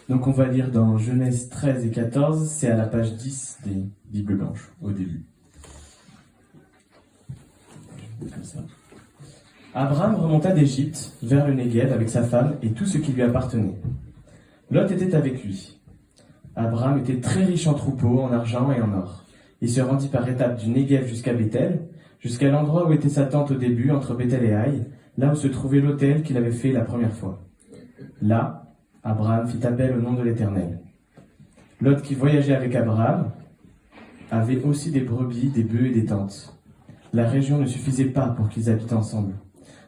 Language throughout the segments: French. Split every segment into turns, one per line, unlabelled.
Donc on va lire dans Genèse 13 et 14, c'est à la page 10 des Bibles blanches, au début. Comme ça. Abraham remonta d'Égypte vers le Néguev avec sa femme et tout ce qui lui appartenait. Lot était avec lui. Abraham était très riche en troupeaux, en argent et en or. Il se rendit par étapes du Néguev jusqu'à Béthel, jusqu'à l'endroit où était sa tente au début, entre Béthel et Haï, là où se trouvait l'autel qu'il avait fait la première fois. Là, Abraham fit appel au nom de l'Éternel. Lot, qui voyageait avec Abraham, avait aussi des brebis, des bœufs et des tentes. La région ne suffisait pas pour qu'ils habitent ensemble.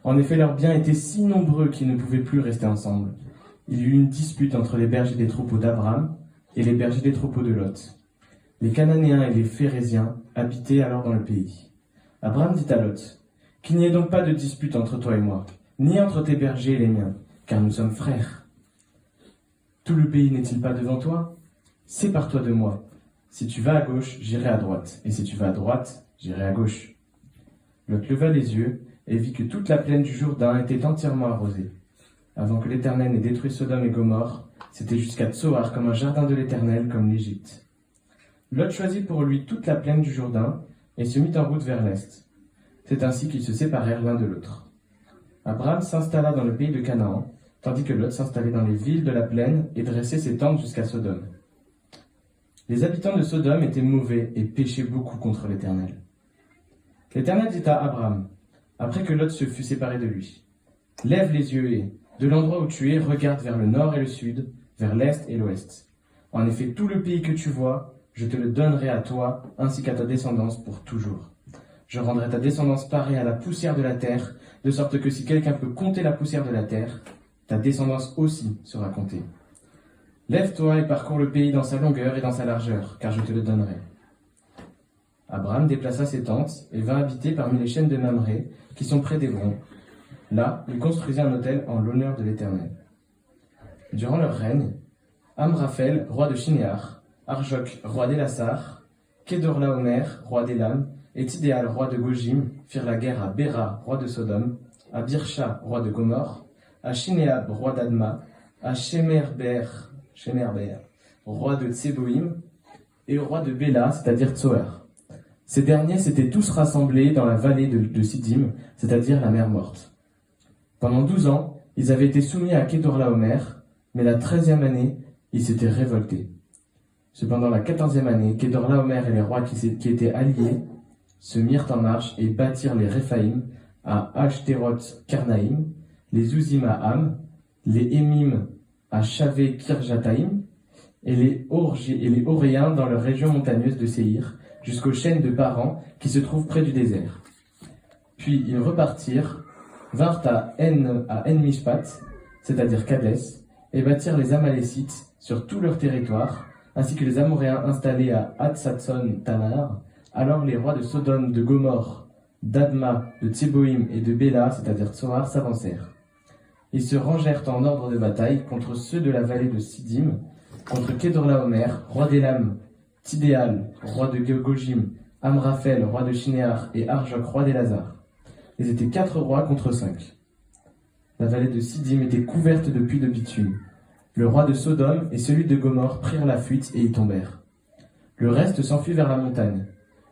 En effet, leurs biens étaient si nombreux qu'ils ne pouvaient plus rester ensemble. Il y eut une dispute entre les bergers des troupeaux d'Abraham et les bergers des troupeaux de Lot. Les Cananéens et les Phéréziens habitaient alors dans le pays. Abraham dit à Lot, « Qu'il n'y ait donc pas de dispute entre toi et moi, ni entre tes bergers et les miens, car nous sommes frères. Tout le pays n'est-il pas devant toi? Sépare-toi de moi. Si tu vas à gauche, j'irai à droite, et si tu vas à droite, j'irai à gauche. » Lot leva les yeux et vit que toute la plaine du Jourdain était entièrement arrosée. Avant que l'Éternel n'ait détruit Sodome et Gomorrhe, c'était jusqu'à Tsoar comme un jardin de l'Éternel, comme l'Égypte. Lot choisit pour lui toute la plaine du Jourdain et se mit en route vers l'est. C'est ainsi qu'ils se séparèrent l'un de l'autre. Abraham s'installa dans le pays de Canaan, tandis que Lot s'installait dans les villes de la plaine et dressait ses tentes jusqu'à Sodome. Les habitants de Sodome étaient mauvais et péchaient beaucoup contre l'Éternel. L'Éternel dit à Abraham, après que Lot se fut séparé de lui, « Lève les yeux et, de l'endroit où tu es, regarde vers le nord et le sud, vers l'est et l'ouest. En effet, tout le pays que tu vois, je te le donnerai à toi, ainsi qu'à ta descendance pour toujours. Je rendrai ta descendance pareille à la poussière de la terre, de sorte que si quelqu'un peut compter la poussière de la terre, ta descendance aussi sera comptée. Lève-toi et parcours le pays dans sa longueur et dans sa largeur, car je te le donnerai. » Abraham déplaça ses tentes et vint habiter parmi les chênes de Mamré, qui sont près d'Hébron. Là, il construisit un autel en l'honneur de l'Éternel. Durant leur règne, Amraphel, roi de Shinéar, Arjok, roi d'Élassar, Kedorlaomer, roi d'Élam, et Tidéal, roi de Gojim, firent la guerre à Béra, roi de Sodome, à Birsha, roi de Gomorre, à Shinéab, roi d'Adma, à Shemerber, roi de Tseboïm, et au roi de Béla, c'est-à-dire Tsoar. Ces derniers s'étaient tous rassemblés dans la vallée de Siddim, c'est-à-dire la mer morte. Pendant 12 ans, ils avaient été soumis à Kedorlaomer, mais la 13e année, ils s'étaient révoltés. Cependant, la 14e année, Kedorlaomer et les rois qui étaient alliés se mirent en marche et bâtirent les Réphaïm à Ashtéroth-Karnaïm, les Ouzim à Ham, les Émim à Shavé-Kirjataïm, et les Oréens dans leur région montagneuse de Séhir, jusqu'aux chênes de Paran qui se trouvent près du désert. Puis ils repartirent, vinrent à En-Mishpat, c'est-à-dire Kadès, et bâtirent les Amalécites sur tout leur territoire, ainsi que les Amoréens installés à Hatsatson-Tamar. Alors les rois de Sodome, de Gomorre, d'Adma, de Tseboïm et de Béla, c'est-à-dire Tsoar, s'avancèrent. Ils se rangèrent en ordre de bataille contre ceux de la vallée de Siddim, contre Kedorlaomer, roi d'Élam, Tidéal, roi de Gojim, Amraphel, roi de Shinéar, et Arjok, roi d'Élazar. Ils étaient 4 rois contre 5. La vallée de Siddim était couverte de puits de bitume. Le roi de Sodome et celui de Gomorre prirent la fuite et y tombèrent. Le reste s'enfuit vers la montagne.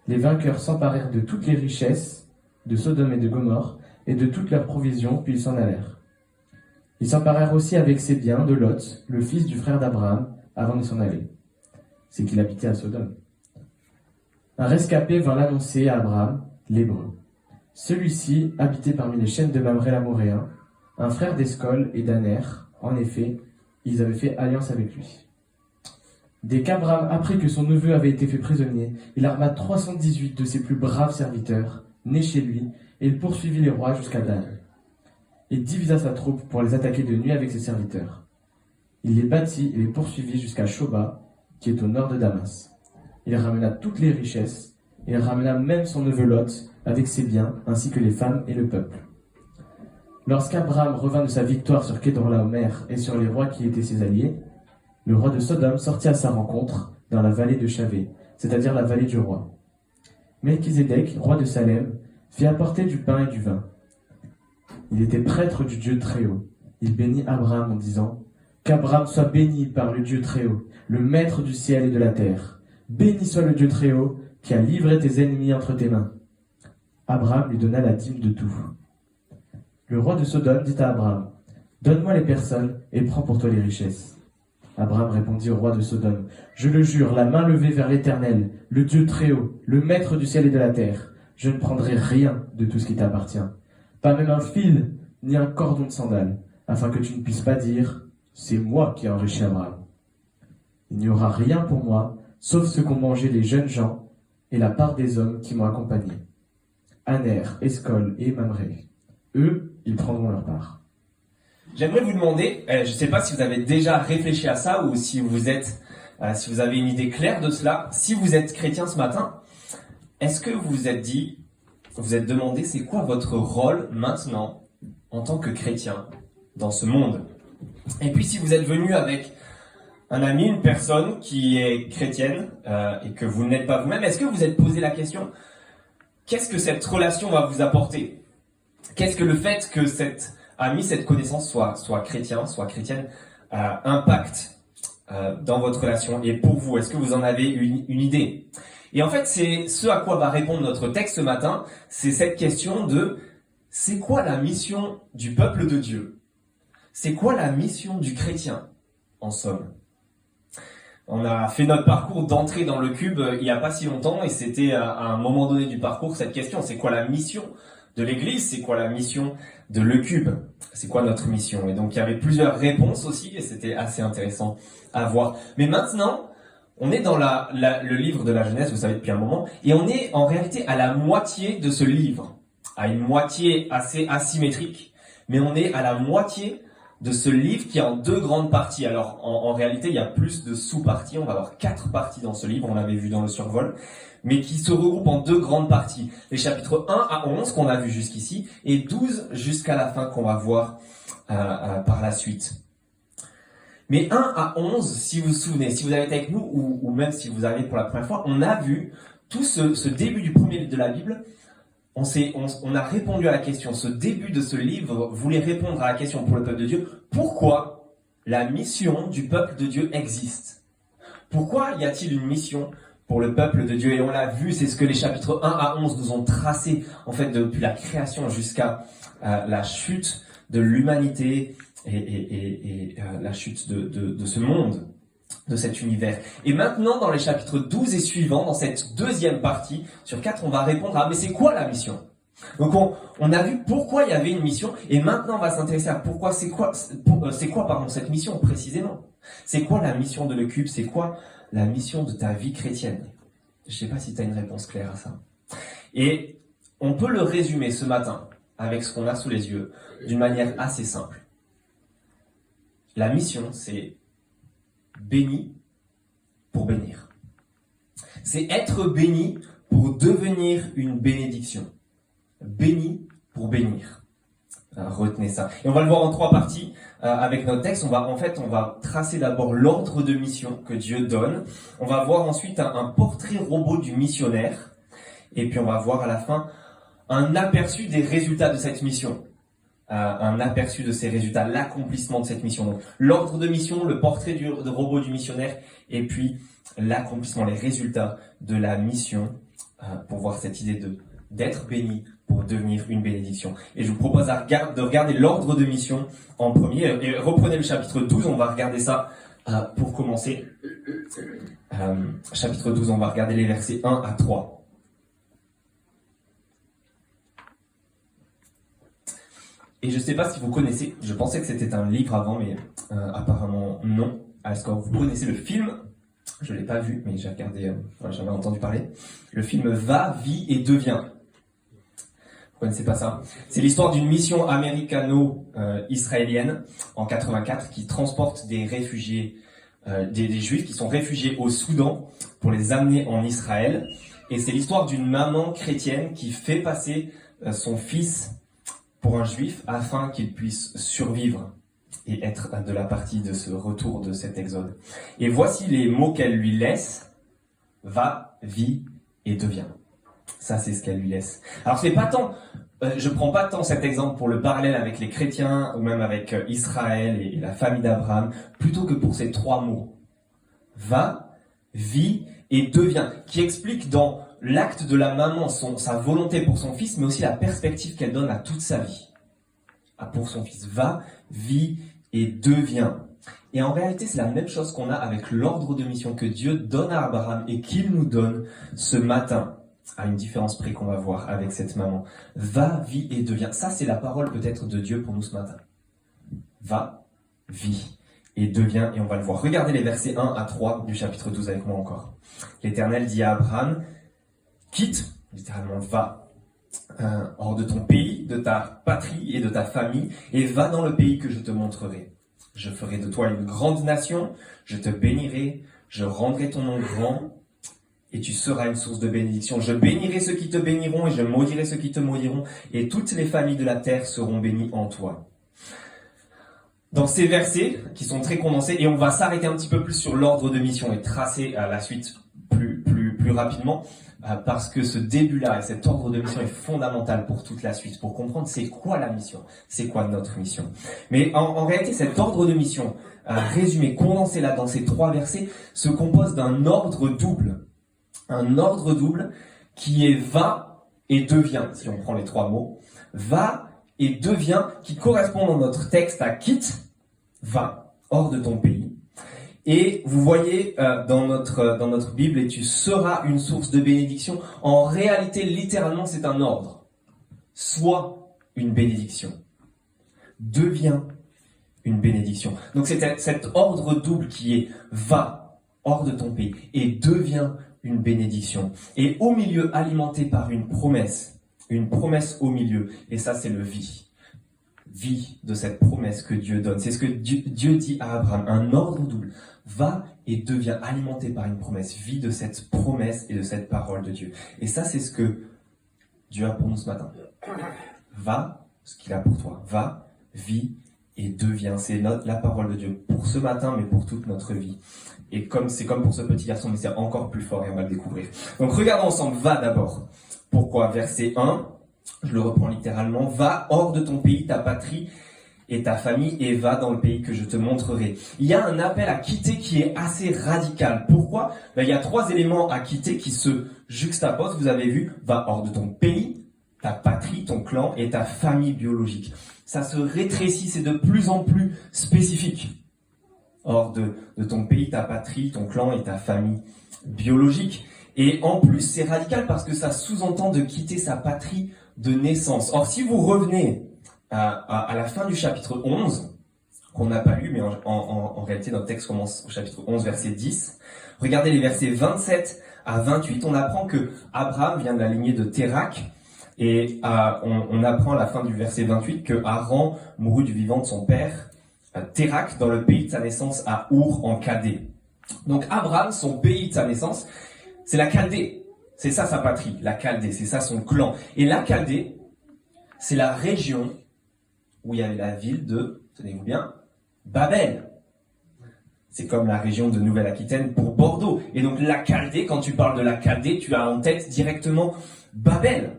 Les vainqueurs s'emparèrent de toutes les richesses de Sodome et de Gomorre et de toutes leurs provisions, puis ils s'en allèrent. Ils s'emparèrent aussi avec ses biens de Lot, le fils du frère d'Abraham, avant de s'en aller. C'est qu'il habitait à Sodome. Un rescapé vint l'annoncer à Abraham, l'Hébreu. Celui-ci habitait parmi les chênes de Mamré l'Amoréen, un frère d'Escol et d'Aner. En effet, ils avaient fait alliance avec lui. Dès qu'Abraham apprit que son neveu avait été fait prisonnier, il arma 318 de ses plus braves serviteurs, nés chez lui, et il poursuivit les rois jusqu'à Dan. Il divisa sa troupe pour les attaquer de nuit avec ses serviteurs. Il les battit et les poursuivit jusqu'à Shoba, qui est au nord de Damas. Il ramena toutes les richesses, et il ramena même son neveu Lot, avec ses biens, ainsi que les femmes et le peuple. Lorsqu'Abraham revint de sa victoire sur Kedorlaomer et sur les rois qui étaient ses alliés, le roi de Sodome sortit à sa rencontre dans la vallée de Chavé, c'est-à-dire la vallée du roi. Melchizedek, roi de Salem, fit apporter du pain et du vin. Il était prêtre du Dieu Très-Haut. Il bénit Abraham en disant « Qu'Abraham soit béni par le Dieu Très-Haut, le Maître du ciel et de la terre. Béni soit le Dieu Très-Haut, qui a livré tes ennemis entre tes mains. » Abraham lui donna la dîme de tout. Le roi de Sodome dit à Abraham, « Donne-moi les personnes et prends pour toi les richesses. » Abraham répondit au roi de Sodome, « Je le jure, la main levée vers l'Éternel, le Dieu Très-Haut, le Maître du ciel et de la terre, je ne prendrai rien de tout ce qui t'appartient, pas même un fil ni un cordon de sandales, afin que tu ne puisses pas dire, c'est moi qui ai enrichi Abraham. Il n'y aura rien pour moi, sauf ce qu'ont mangé les jeunes gens et la part des hommes qui m'ont accompagné. Aner, Escol et Mamré. Eux, ils prendront leur part. »
J'aimerais vous demander, je ne sais pas si vous avez déjà réfléchi à ça ou si vous avez une idée claire de cela. Si vous êtes chrétien ce matin, est-ce que vous vous êtes demandé c'est quoi votre rôle maintenant en tant que chrétien dans ce monde? Et puis si vous êtes venu avec un ami, une personne qui est chrétienne et que vous n'êtes pas vous-même, est-ce que vous êtes posé la question, qu'est-ce que cette relation va vous apporter? Qu'est-ce que le fait que cet ami, cette connaissance soit chrétien, soit chrétienne, impacte dans votre relation et pour vous? Est-ce que vous en avez une idée? Et en fait, c'est ce à quoi va répondre notre texte ce matin, c'est cette question de c'est quoi la mission du peuple de Dieu? C'est quoi la mission du chrétien, en somme? On a fait notre parcours d'entrée dans le cube il n'y a pas si longtemps et c'était à un moment donné du parcours cette question, c'est quoi la mission de l'Église? C'est quoi la mission de le cube? C'est quoi notre mission? Et donc il y avait plusieurs réponses aussi et c'était assez intéressant à voir. Mais maintenant, on est dans le livre de la Genèse, vous savez depuis un moment, et on est en réalité à la moitié de ce livre, à une moitié assez asymétrique, mais on est à la moitié de ce livre qui est en deux grandes parties. Alors en réalité, il y a plus de sous-parties, on va avoir 4 parties dans ce livre, on l'avait vu dans le survol, mais qui se regroupent en 2 grandes parties. Les chapitres 1 à 11 qu'on a vu jusqu'ici, et 12 jusqu'à la fin qu'on va voir par la suite. Mais 1 à 11, si vous vous souvenez, si vous avez été avec nous, ou même si vous arrivez pour la première fois, on a vu tout ce début du premier livre de la Bible. On a répondu à la question. Ce début de ce livre voulait répondre à la question pour le peuple de Dieu. Pourquoi la mission du peuple de Dieu existe? Pourquoi y a-t-il une mission pour le peuple de Dieu? Et on l'a vu, c'est ce que les chapitres 1 à 11 nous ont tracé, en fait, depuis la création jusqu'à la chute de l'humanité et la chute de ce monde, de cet univers. Et maintenant, dans les chapitres 12 et suivants, dans cette deuxième partie, sur 4, on va répondre à « mais c'est quoi la mission ?» Donc on a vu pourquoi il y avait une mission, et maintenant on va s'intéresser à pourquoi c'est quoi cette mission précisément. C'est quoi la mission de Le Cube? C'est quoi la mission de ta vie chrétienne? Je sais pas si tu as une réponse claire à ça. Et on peut le résumer ce matin, avec ce qu'on a sous les yeux, d'une manière assez simple. La mission, c'est béni pour bénir. C'est être béni pour devenir une bénédiction. Béni pour bénir. Retenez ça. Et on va le voir en 3 parties avec notre texte. On va tracer d'abord l'ordre de mission que Dieu donne. On va voir ensuite un portrait robot du missionnaire. Et puis on va voir à la fin un aperçu des résultats de cette mission. Un aperçu de ces résultats, l'accomplissement de cette mission. Donc, l'ordre de mission, le portrait de robot du missionnaire, et puis l'accomplissement, les résultats de la mission, pour voir cette idée d'être béni pour devenir une bénédiction. Et je vous propose de regarder l'ordre de mission en premier. Et reprenez le chapitre 12, on va regarder ça pour commencer. Chapitre 12, on va regarder les versets 1 à 3. Et je ne sais pas si vous connaissez, je pensais que c'était un livre avant, mais apparemment non. Est-ce que vous connaissez le film? Je ne l'ai pas vu, mais j'ai regardé, j'avais entendu parler. Le film Va, Vie et Devient. Vous connaissez pas ça? C'est l'histoire d'une mission américano-israélienne en 84 qui transporte des réfugiés, des juifs qui sont réfugiés au Soudan pour les amener en Israël. Et c'est l'histoire d'une maman chrétienne qui fait passer son fils pour un juif afin qu'il puisse survivre et être de la partie de ce retour de cet exode. Et voici les mots qu'elle lui laisse: va, vis et deviens. Ça, c'est ce qu'elle lui laisse. Alors, c'est pas tant, je prends pas tant cet exemple pour le parallèle avec les chrétiens ou même avec Israël et la famille d'Abraham, plutôt que pour ces 3 mots. Va, vis et deviens, qui explique dans l'acte de la maman sa volonté pour son fils, mais aussi la perspective qu'elle donne à toute sa vie. Pour son fils. Va, vis et deviens. Et en réalité, c'est la même chose qu'on a avec l'ordre de mission que Dieu donne à Abraham et qu'il nous donne ce matin. À une différence près qu'on va voir avec cette maman. Va, vis et deviens. Ça, c'est la parole peut-être de Dieu pour nous ce matin. Va, vis et deviens. Et on va le voir. Regardez les versets 1 à 3 du chapitre 12 avec moi encore. L'Éternel dit à Abraham, quitte, littéralement va, hors de ton pays, de ta patrie et de ta famille, et va dans le pays que je te montrerai. Je ferai de toi une grande nation, je te bénirai, je rendrai ton nom grand, et tu seras une source de bénédiction. Je bénirai ceux qui te béniront, et je maudirai ceux qui te maudiront, et toutes les familles de la terre seront bénies en toi. Dans ces versets, qui sont très condensés, et on va s'arrêter un petit peu plus sur l'ordre de mission et tracer la suite plus rapidement, parce que ce début-là et cet ordre de mission est fondamental pour toute la suite, pour comprendre c'est quoi la mission, c'est quoi notre mission. Mais en réalité, cet ordre de mission, résumé, condensé là dans ces 3 versets, se compose d'un ordre double. Un ordre double qui est va et devient, si on prend les 3 mots. Va et devient, qui correspond dans notre texte à quitte, va, hors de ton pays. Et vous voyez dans notre Bible, et tu seras une source de bénédiction. En réalité, littéralement, c'est un ordre. Sois une bénédiction. Deviens une bénédiction. Donc c'est cet ordre double qui est va hors de ton pays et deviens une bénédiction. Et au milieu, alimenté par une promesse au milieu. Et ça, c'est le vie. Vie de cette promesse que Dieu donne. C'est ce que Dieu dit à Abraham, un ordre double. Va et deviens alimenté par une promesse. Vie de cette promesse et de cette parole de Dieu. Et ça, c'est ce que Dieu a pour nous ce matin. Va, ce qu'il a pour toi. Va, vis et deviens. C'est la parole de Dieu pour ce matin, mais pour toute notre vie. Et c'est comme pour ce petit garçon, mais c'est encore plus fort et on va le découvrir. Donc regardons ensemble. Va d'abord. Pourquoi? Verset 1. Je le reprends littéralement. Va hors de ton pays, ta patrie et ta famille, et va dans le pays que je te montrerai. Il y a un appel à quitter qui est assez radical. Pourquoi? Il y a 3 éléments à quitter qui se juxtaposent. Vous avez vu, va hors de ton pays, ta patrie, ton clan et ta famille biologique. Ça se rétrécit, c'est de plus en plus spécifique. Hors de ton pays, ta patrie, ton clan et ta famille biologique. Et en plus, c'est radical parce que ça sous-entend de quitter sa patrie de naissance. Or, si vous revenez à la fin du chapitre 11, qu'on n'a pas lu, mais en réalité, notre texte commence au chapitre 11, verset 10. Regardez les versets 27 à 28. On apprend que Abraham vient de la lignée de Térak. Et on apprend à la fin du verset 28 que Haran mourut du vivant de son père, Térak, dans le pays de sa naissance à Our en Chaldée. Donc Abraham, son pays de sa naissance, c'est la Chaldée. C'est ça sa patrie, la Chaldée, c'est ça son clan. Et la Chaldée, c'est la région où il y avait la ville de, tenez-vous bien, Babel. C'est comme la région de Nouvelle-Aquitaine pour Bordeaux. Et donc la Chaldée, quand tu parles de la Chaldée, tu as en tête directement Babel.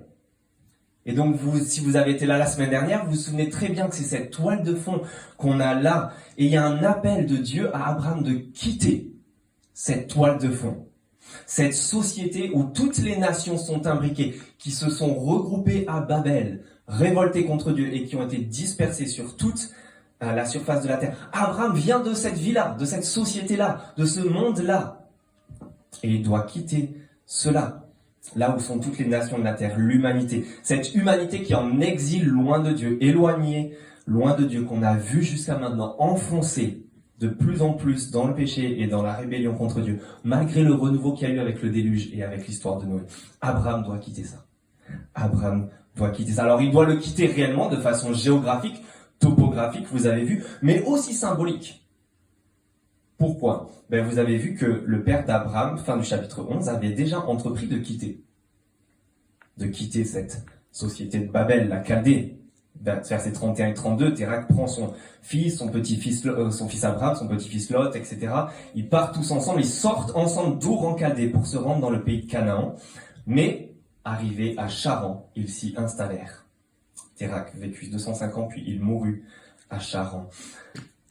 Et donc, si vous avez été là la semaine dernière, vous vous souvenez très bien que c'est cette toile de fond qu'on a là. Et il y a un appel de Dieu à Abraham de quitter cette toile de fond. Cette société où toutes les nations sont imbriquées, qui se sont regroupées à Babel, révoltées contre Dieu et qui ont été dispersées sur toute la surface de la terre. Abraham vient de cette vie-là, de cette société-là, de ce monde-là. Et il doit quitter cela. Là où sont toutes les nations de la terre, l'humanité. Cette humanité qui est en exil loin de Dieu, éloignée, loin de Dieu, qu'on a vu jusqu'à maintenant, enfoncée de plus en plus dans le péché et dans la rébellion contre Dieu, malgré le renouveau qu'il y a eu avec le déluge et avec l'histoire de Noé. Abraham doit quitter ça. Abraham doit quitter ça. Alors il doit le quitter réellement de façon géographique, topographique, vous avez vu, mais aussi symbolique. Pourquoi? Vous avez vu que le père d'Abraham, fin du chapitre 11, avait déjà entrepris de quitter cette société de Babel, la Chaldée. Versets 31 et 32, Térak prend son fils Abraham, son petit-fils Lot, etc. Ils partent tous ensemble, ils sortent ensemble d'Our en Chaldée pour se rendre dans le pays de Canaan. Mais arrivés à Charan, ils s'y installèrent. Térac vécut 205 ans, puis il mourut à Charan.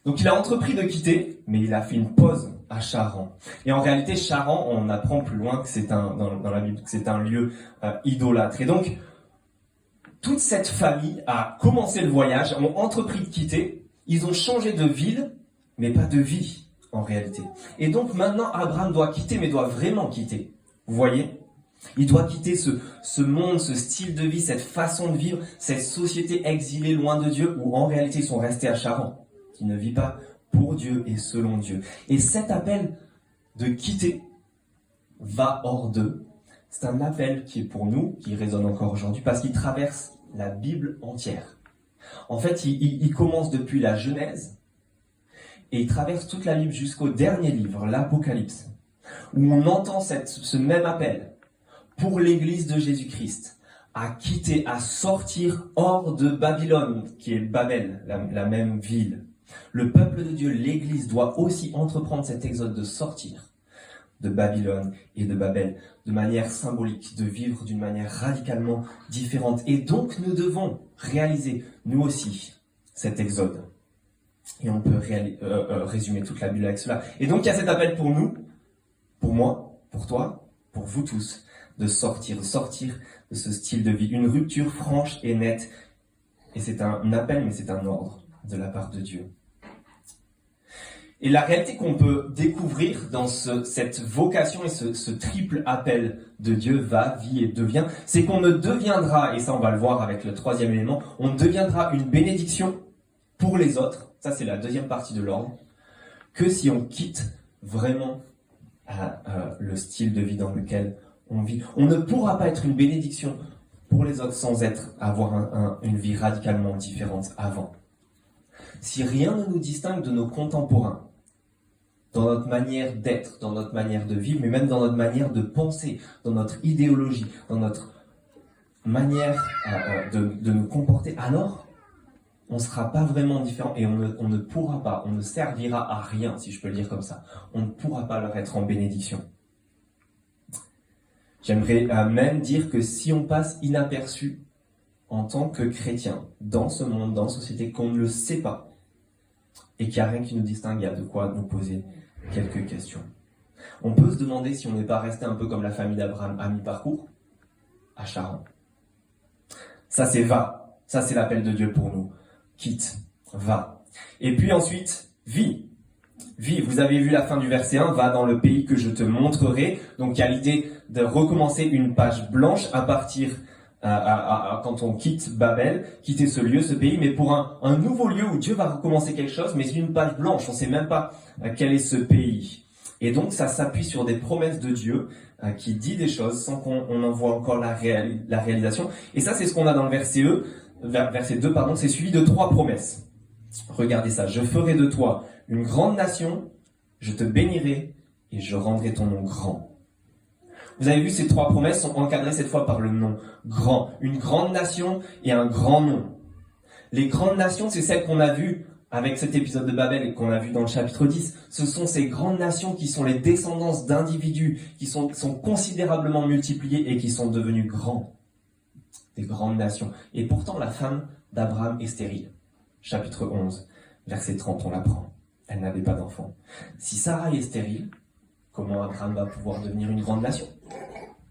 Donc il a entrepris de quitter, mais il a fait une pause à Charan. Et en réalité, Charan, on apprend plus loin que c'est dans la Bible, que c'est un lieu idolâtre. Et donc, toute cette famille a commencé le voyage, ont entrepris de quitter, ils ont changé de ville, mais pas de vie, en réalité. Et donc maintenant, Abraham doit quitter, mais doit vraiment quitter. Vous voyez ? Il doit quitter ce monde, ce style de vie, cette façon de vivre, cette société exilée loin de Dieu, où en réalité ils sont restés à Charan, qui ne vit pas pour Dieu et selon Dieu. Et cet appel de quitter va hors d'eux. C'est un appel qui est pour nous, qui résonne encore aujourd'hui, parce qu'il traverse la Bible entière. En fait, il commence depuis la Genèse, et il traverse toute la Bible jusqu'au dernier livre, l'Apocalypse, où on entend ce même appel pour l'Église de Jésus-Christ, à quitter, à sortir hors de Babylone, qui est Babel, la même ville. Le peuple de Dieu, l'Église, doit aussi entreprendre cet exode de sortir de Babylone et de Babel, de manière symbolique, de vivre d'une manière radicalement différente. Et donc nous devons réaliser, nous aussi, cet exode. Et on peut résumer toute la Bible avec cela. Et donc il y a cet appel pour nous, pour moi, pour toi, pour vous tous, de sortir de ce style de vie. Une rupture franche et nette. Et c'est un appel, mais c'est un ordre de la part de Dieu. Et la réalité qu'on peut découvrir dans cette vocation et ce triple appel de Dieu, va, vit et devient, c'est qu'on ne deviendra, et ça on va le voir avec le troisième élément, on deviendra une bénédiction pour les autres, ça c'est la deuxième partie de l'ordre, que si on quitte vraiment le style de vie dans lequel on vit. On ne pourra pas être une bénédiction pour les autres sans avoir une vie radicalement différente avant. Si rien ne nous distingue de nos contemporains, dans notre manière d'être, dans notre manière de vivre, mais même dans notre manière de penser, dans notre idéologie, dans notre manière de nous comporter, alors on ne sera pas vraiment différent et on ne pourra pas, on ne servira à rien, si je peux le dire comme ça. On ne pourra pas leur être en bénédiction. J'aimerais même dire que si on passe inaperçu en tant que chrétien, dans ce monde, dans la société, qu'on ne le sait pas, et qu'il n'y a rien qui nous distingue, il y a de quoi nous poser quelques questions. On peut se demander si on n'est pas resté un peu comme la famille d'Abraham à mi-parcours, à Charan. Ça c'est va, ça c'est l'appel de Dieu pour nous. Quitte, va. Et puis ensuite, vis. Vis, vous avez vu la fin du verset 1, va dans le pays que je te montrerai. Donc il y a l'idée de recommencer une page blanche à partir quand on quitte Babel, quitter ce lieu, ce pays, mais pour un nouveau lieu où Dieu va recommencer quelque chose, mais c'est une page blanche, on ne sait même pas quel est ce pays. Et donc ça s'appuie sur des promesses de Dieu qui dit des choses sans qu'on en voit encore la réalisation. Et ça c'est ce qu'on a dans le verset 2, c'est suivi de 3 promesses. Regardez ça, je ferai de toi une grande nation, je te bénirai et je rendrai ton nom grand. Vous avez vu, ces 3 promesses sont encadrées cette fois par le nom grand. Une grande nation et un grand nom. Les grandes nations, c'est celles qu'on a vues avec cet épisode de Babel et qu'on a vu dans le chapitre 10. Ce sont ces grandes nations qui sont les descendances d'individus qui sont considérablement multipliés et qui sont devenus grands. Des grandes nations. Et pourtant, la femme d'Abraham est stérile. Chapitre 11, verset 30, on l'apprend. Elle n'avait pas d'enfant. Si Sarah est stérile, comment Abraham va pouvoir devenir une grande nation?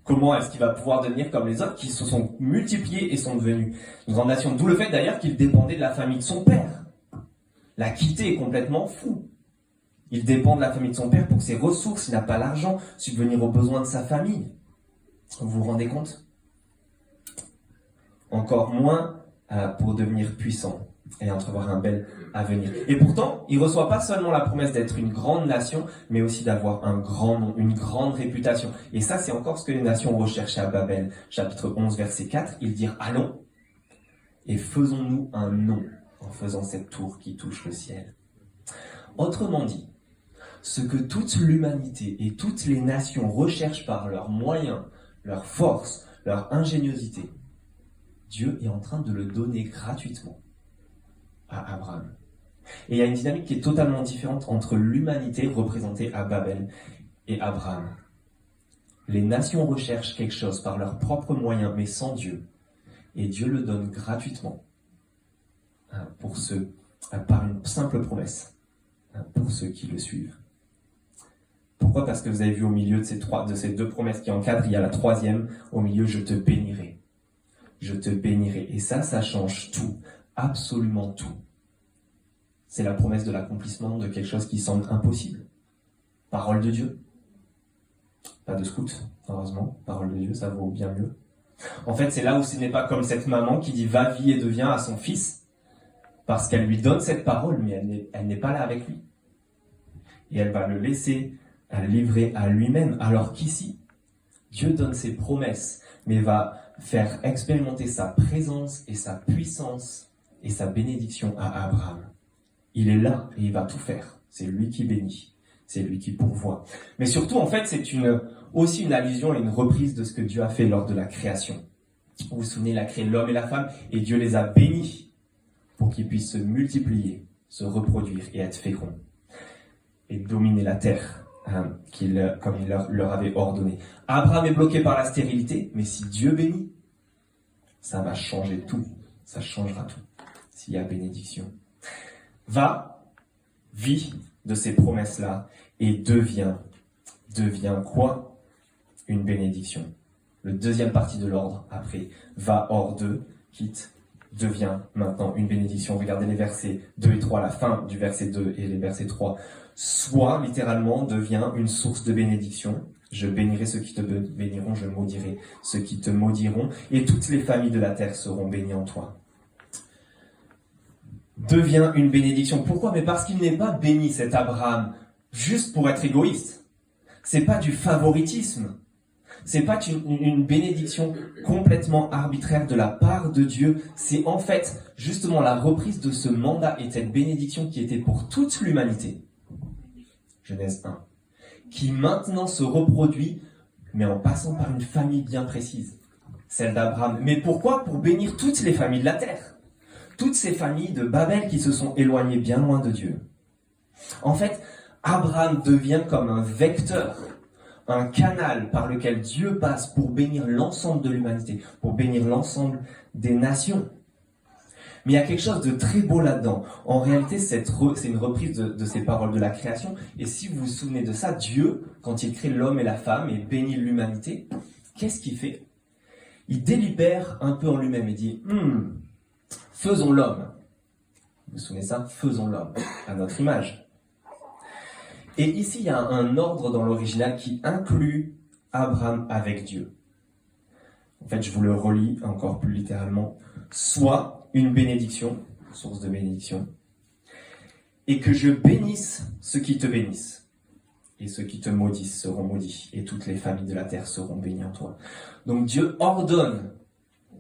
Comment est-ce qu'il va pouvoir devenir comme les autres qui se sont multipliés et sont devenus une grande nation? D'où le fait d'ailleurs qu'il dépendait de la famille de son père. L'a quitté est complètement fou. Il dépend de la famille de son père pour ses ressources, il n'a pas l'argent, subvenir aux besoins de sa famille. Vous vous rendez compte? Encore moins pour devenir puissant et entrevoir un bel avenir. Et pourtant, il ne reçoit pas seulement la promesse d'être une grande nation, mais aussi d'avoir un grand nom, une grande réputation. Et ça, c'est encore ce que les nations recherchaient à Babel. Chapitre 11, verset 4, ils dirent « Allons et faisons-nous un nom en faisant cette tour qui touche le ciel. » Autrement dit, ce que toute l'humanité et toutes les nations recherchent par leurs moyens, leur force, leur ingéniosité, Dieu est en train de le donner gratuitement à Abraham. Et il y a une dynamique qui est totalement différente entre l'humanité représentée à Babel et Abraham. Les nations recherchent quelque chose par leurs propres moyens, mais sans Dieu. Et Dieu le donne gratuitement pour ceux, par une simple promesse, pour ceux qui le suivent. Pourquoi ? Parce que vous avez vu au milieu de ces deux promesses qui encadrent, il y a la troisième, au milieu, je te bénirai. Je te bénirai. Et ça change tout, absolument tout. C'est la promesse de l'accomplissement de quelque chose qui semble impossible. Parole de Dieu. Pas de scout, heureusement. Parole de Dieu, ça vaut bien mieux. En fait, c'est là où ce n'est pas comme cette maman qui dit « va, vis et deviens » à son fils, parce qu'elle lui donne cette parole, mais elle n'est pas là avec lui. Et elle va le laisser livrer à lui-même, alors qu'ici, Dieu donne ses promesses, mais va faire expérimenter sa présence et sa puissance et sa bénédiction à Abraham. Il est là et il va tout faire. C'est lui qui bénit. C'est lui qui pourvoit. Mais surtout, en fait, c'est aussi une allusion et une reprise de ce que Dieu a fait lors de la création. Vous vous souvenez, il a créé l'homme et la femme et Dieu les a bénis pour qu'ils puissent se multiplier, se reproduire et être féconds et dominer la terre comme il leur avait ordonné. Abraham est bloqué par la stérilité, mais si Dieu bénit, ça va changer tout. Ça changera tout. S'il y a bénédiction. Vis de ces promesses-là et devient quoi ? Une bénédiction. Le deuxième partie de l'ordre, après, va hors d'eux, quitte, devient maintenant une bénédiction. Regardez les versets 2 et 3, la fin du verset 2 et les versets 3. Soit, littéralement, devient une source de bénédiction. Je bénirai ceux qui te béniront, je maudirai ceux qui te maudiront, et toutes les familles de la terre seront bénies en toi. Devient une bénédiction. Pourquoi ? Mais parce qu'il n'est pas béni, cet Abraham, juste pour être égoïste. C'est pas du favoritisme. C'est pas une bénédiction complètement arbitraire de la part de Dieu. C'est en fait justement la reprise de ce mandat et cette bénédiction qui était pour toute l'humanité. Genèse 1. Qui maintenant se reproduit, mais en passant par une famille bien précise. Celle d'Abraham. Mais pourquoi ? Pour bénir toutes les familles de la terre. Toutes ces familles de Babel qui se sont éloignées bien loin de Dieu. En fait, Abraham devient comme un vecteur, un canal par lequel Dieu passe pour bénir l'ensemble de l'humanité, pour bénir l'ensemble des nations. Mais il y a quelque chose de très beau là-dedans. En réalité, c'est une reprise de ces paroles de la création. Et si vous vous souvenez de ça, Dieu, quand il crée l'homme et la femme et bénit l'humanité, qu'est-ce qu'il fait ? Il délibère un peu en lui-même et dit « faisons l'homme ». Vous vous souvenez ça ? Faisons l'homme, à notre image. Et ici, il y a un ordre dans l'original qui inclut Abraham avec Dieu. En fait, je vous le relis encore plus littéralement. Soit une bénédiction, source de bénédiction, et que je bénisse ceux qui te bénissent, et ceux qui te maudissent seront maudits, et toutes les familles de la terre seront bénies en toi. Donc Dieu ordonne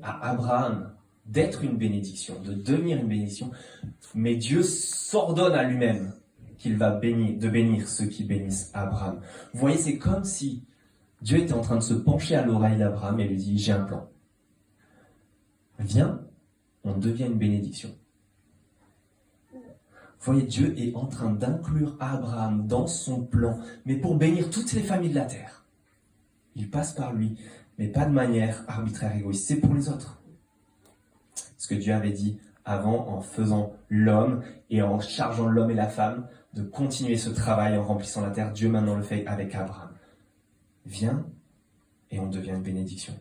à Abraham d'être une bénédiction, de devenir une bénédiction, mais Dieu s'ordonne à lui-même qu'il va bénir ceux qui bénissent Abraham. Vous voyez, c'est comme si Dieu était en train de se pencher à l'oreille d'Abraham et lui dit « j'ai un plan. Viens, on devient une bénédiction. » Vous voyez, Dieu est en train d'inclure Abraham dans son plan, mais pour bénir toutes les familles de la terre. Il passe par lui, mais pas de manière arbitraire égoïste, c'est pour les autres. Ce que Dieu avait dit avant en faisant l'homme et en chargeant l'homme et la femme de continuer ce travail en remplissant la terre, Dieu maintenant le fait avec Abraham. Viens et on devient une bénédiction.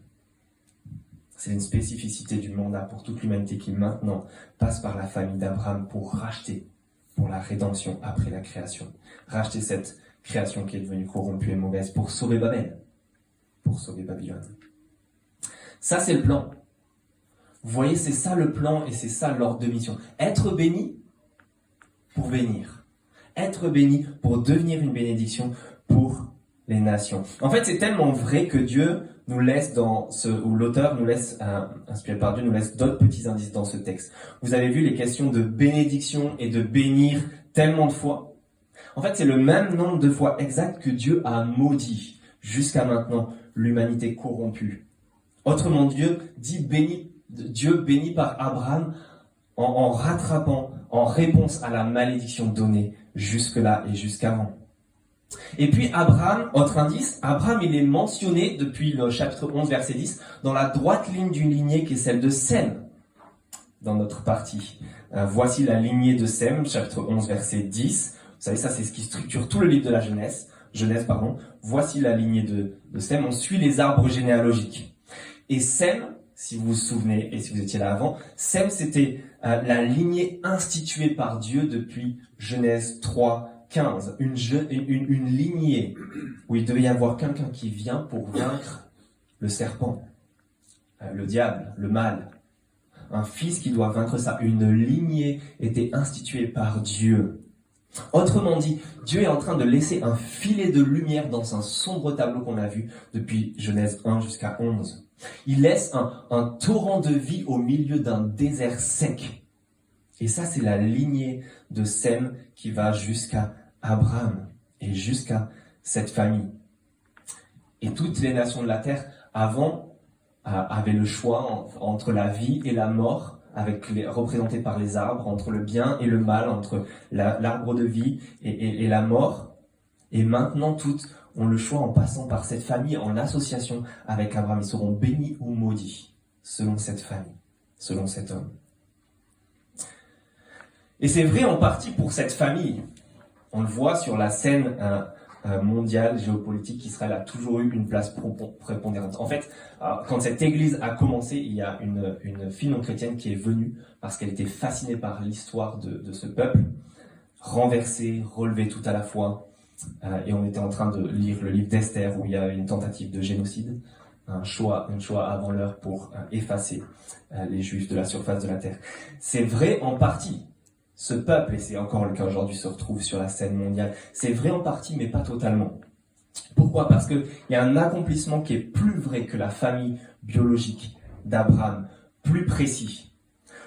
C'est une spécificité du mandat pour toute l'humanité qui maintenant passe par la famille d'Abraham pour racheter, pour la rédemption après la création. Racheter cette création qui est devenue corrompue et mauvaise pour sauver Babel, pour sauver Babylone. Ça, c'est le plan. Vous voyez, c'est ça le plan et c'est ça l'ordre de mission. Être béni pour bénir. Être béni pour devenir une bénédiction pour les nations. En fait, c'est tellement vrai que Dieu nous laisse ou l'auteur nous laisse, inspiré par Dieu, nous laisse d'autres petits indices dans ce texte. Vous avez vu les questions de bénédiction et de bénir tellement de fois. En fait, c'est le même nombre de fois exact que Dieu a maudit jusqu'à maintenant l'humanité corrompue. Autrement, Dieu béni par Abraham en rattrapant, en réponse à la malédiction donnée jusque-là et jusqu'avant. Et puis Abraham, autre indice, Abraham il est mentionné depuis le chapitre 11 verset 10 dans la droite ligne d'une lignée qui est celle de Sem dans notre partie. Voici la lignée de Sem, chapitre 11 verset 10. Vous savez, ça c'est ce qui structure tout le livre de la Genèse. Voici la lignée de Sem. On suit les arbres généalogiques. Et Sem, si vous vous souvenez et si vous étiez là avant, Sem c'était la lignée instituée par Dieu depuis Genèse 3, 15, une lignée où il devait y avoir quelqu'un qui vient pour vaincre le serpent, le diable, le mal. Un fils qui doit vaincre ça. Une lignée était instituée par Dieu. Autrement dit, Dieu est en train de laisser un filet de lumière dans un sombre tableau qu'on a vu depuis Genèse 1 jusqu'à 11. Il laisse un torrent de vie au milieu d'un désert sec. Et ça, c'est la lignée de Sem qui va jusqu'à Abraham et jusqu'à cette famille. Et toutes les nations de la terre, avant, avaient le choix entre la vie et la mort, représentées par les arbres, entre le bien et le mal, entre l'arbre de vie et la mort. Et maintenant, toutes ont le choix en passant par cette famille, en association avec Abraham. Ils seront bénis ou maudits, selon cette famille, selon cet homme. Et c'est vrai en partie pour cette famille. On le voit sur la scène mondiale, géopolitique, Israël a toujours eu une place prépondérante. En fait, quand cette église a commencé, il y a une fille non chrétienne qui est venue parce qu'elle était fascinée par l'histoire de ce peuple, renversé, relevé tout à la fois. Et on était en train de lire le livre d'Esther où il y a une tentative de génocide, un choix avant l'heure pour effacer les Juifs de la surface de la terre. C'est vrai en partie. Ce peuple, et c'est encore le cas aujourd'hui, se retrouve sur la scène mondiale. C'est vrai en partie, mais pas totalement. Pourquoi ? Parce qu'il y a un accomplissement qui est plus vrai que la famille biologique d'Abraham, plus précis.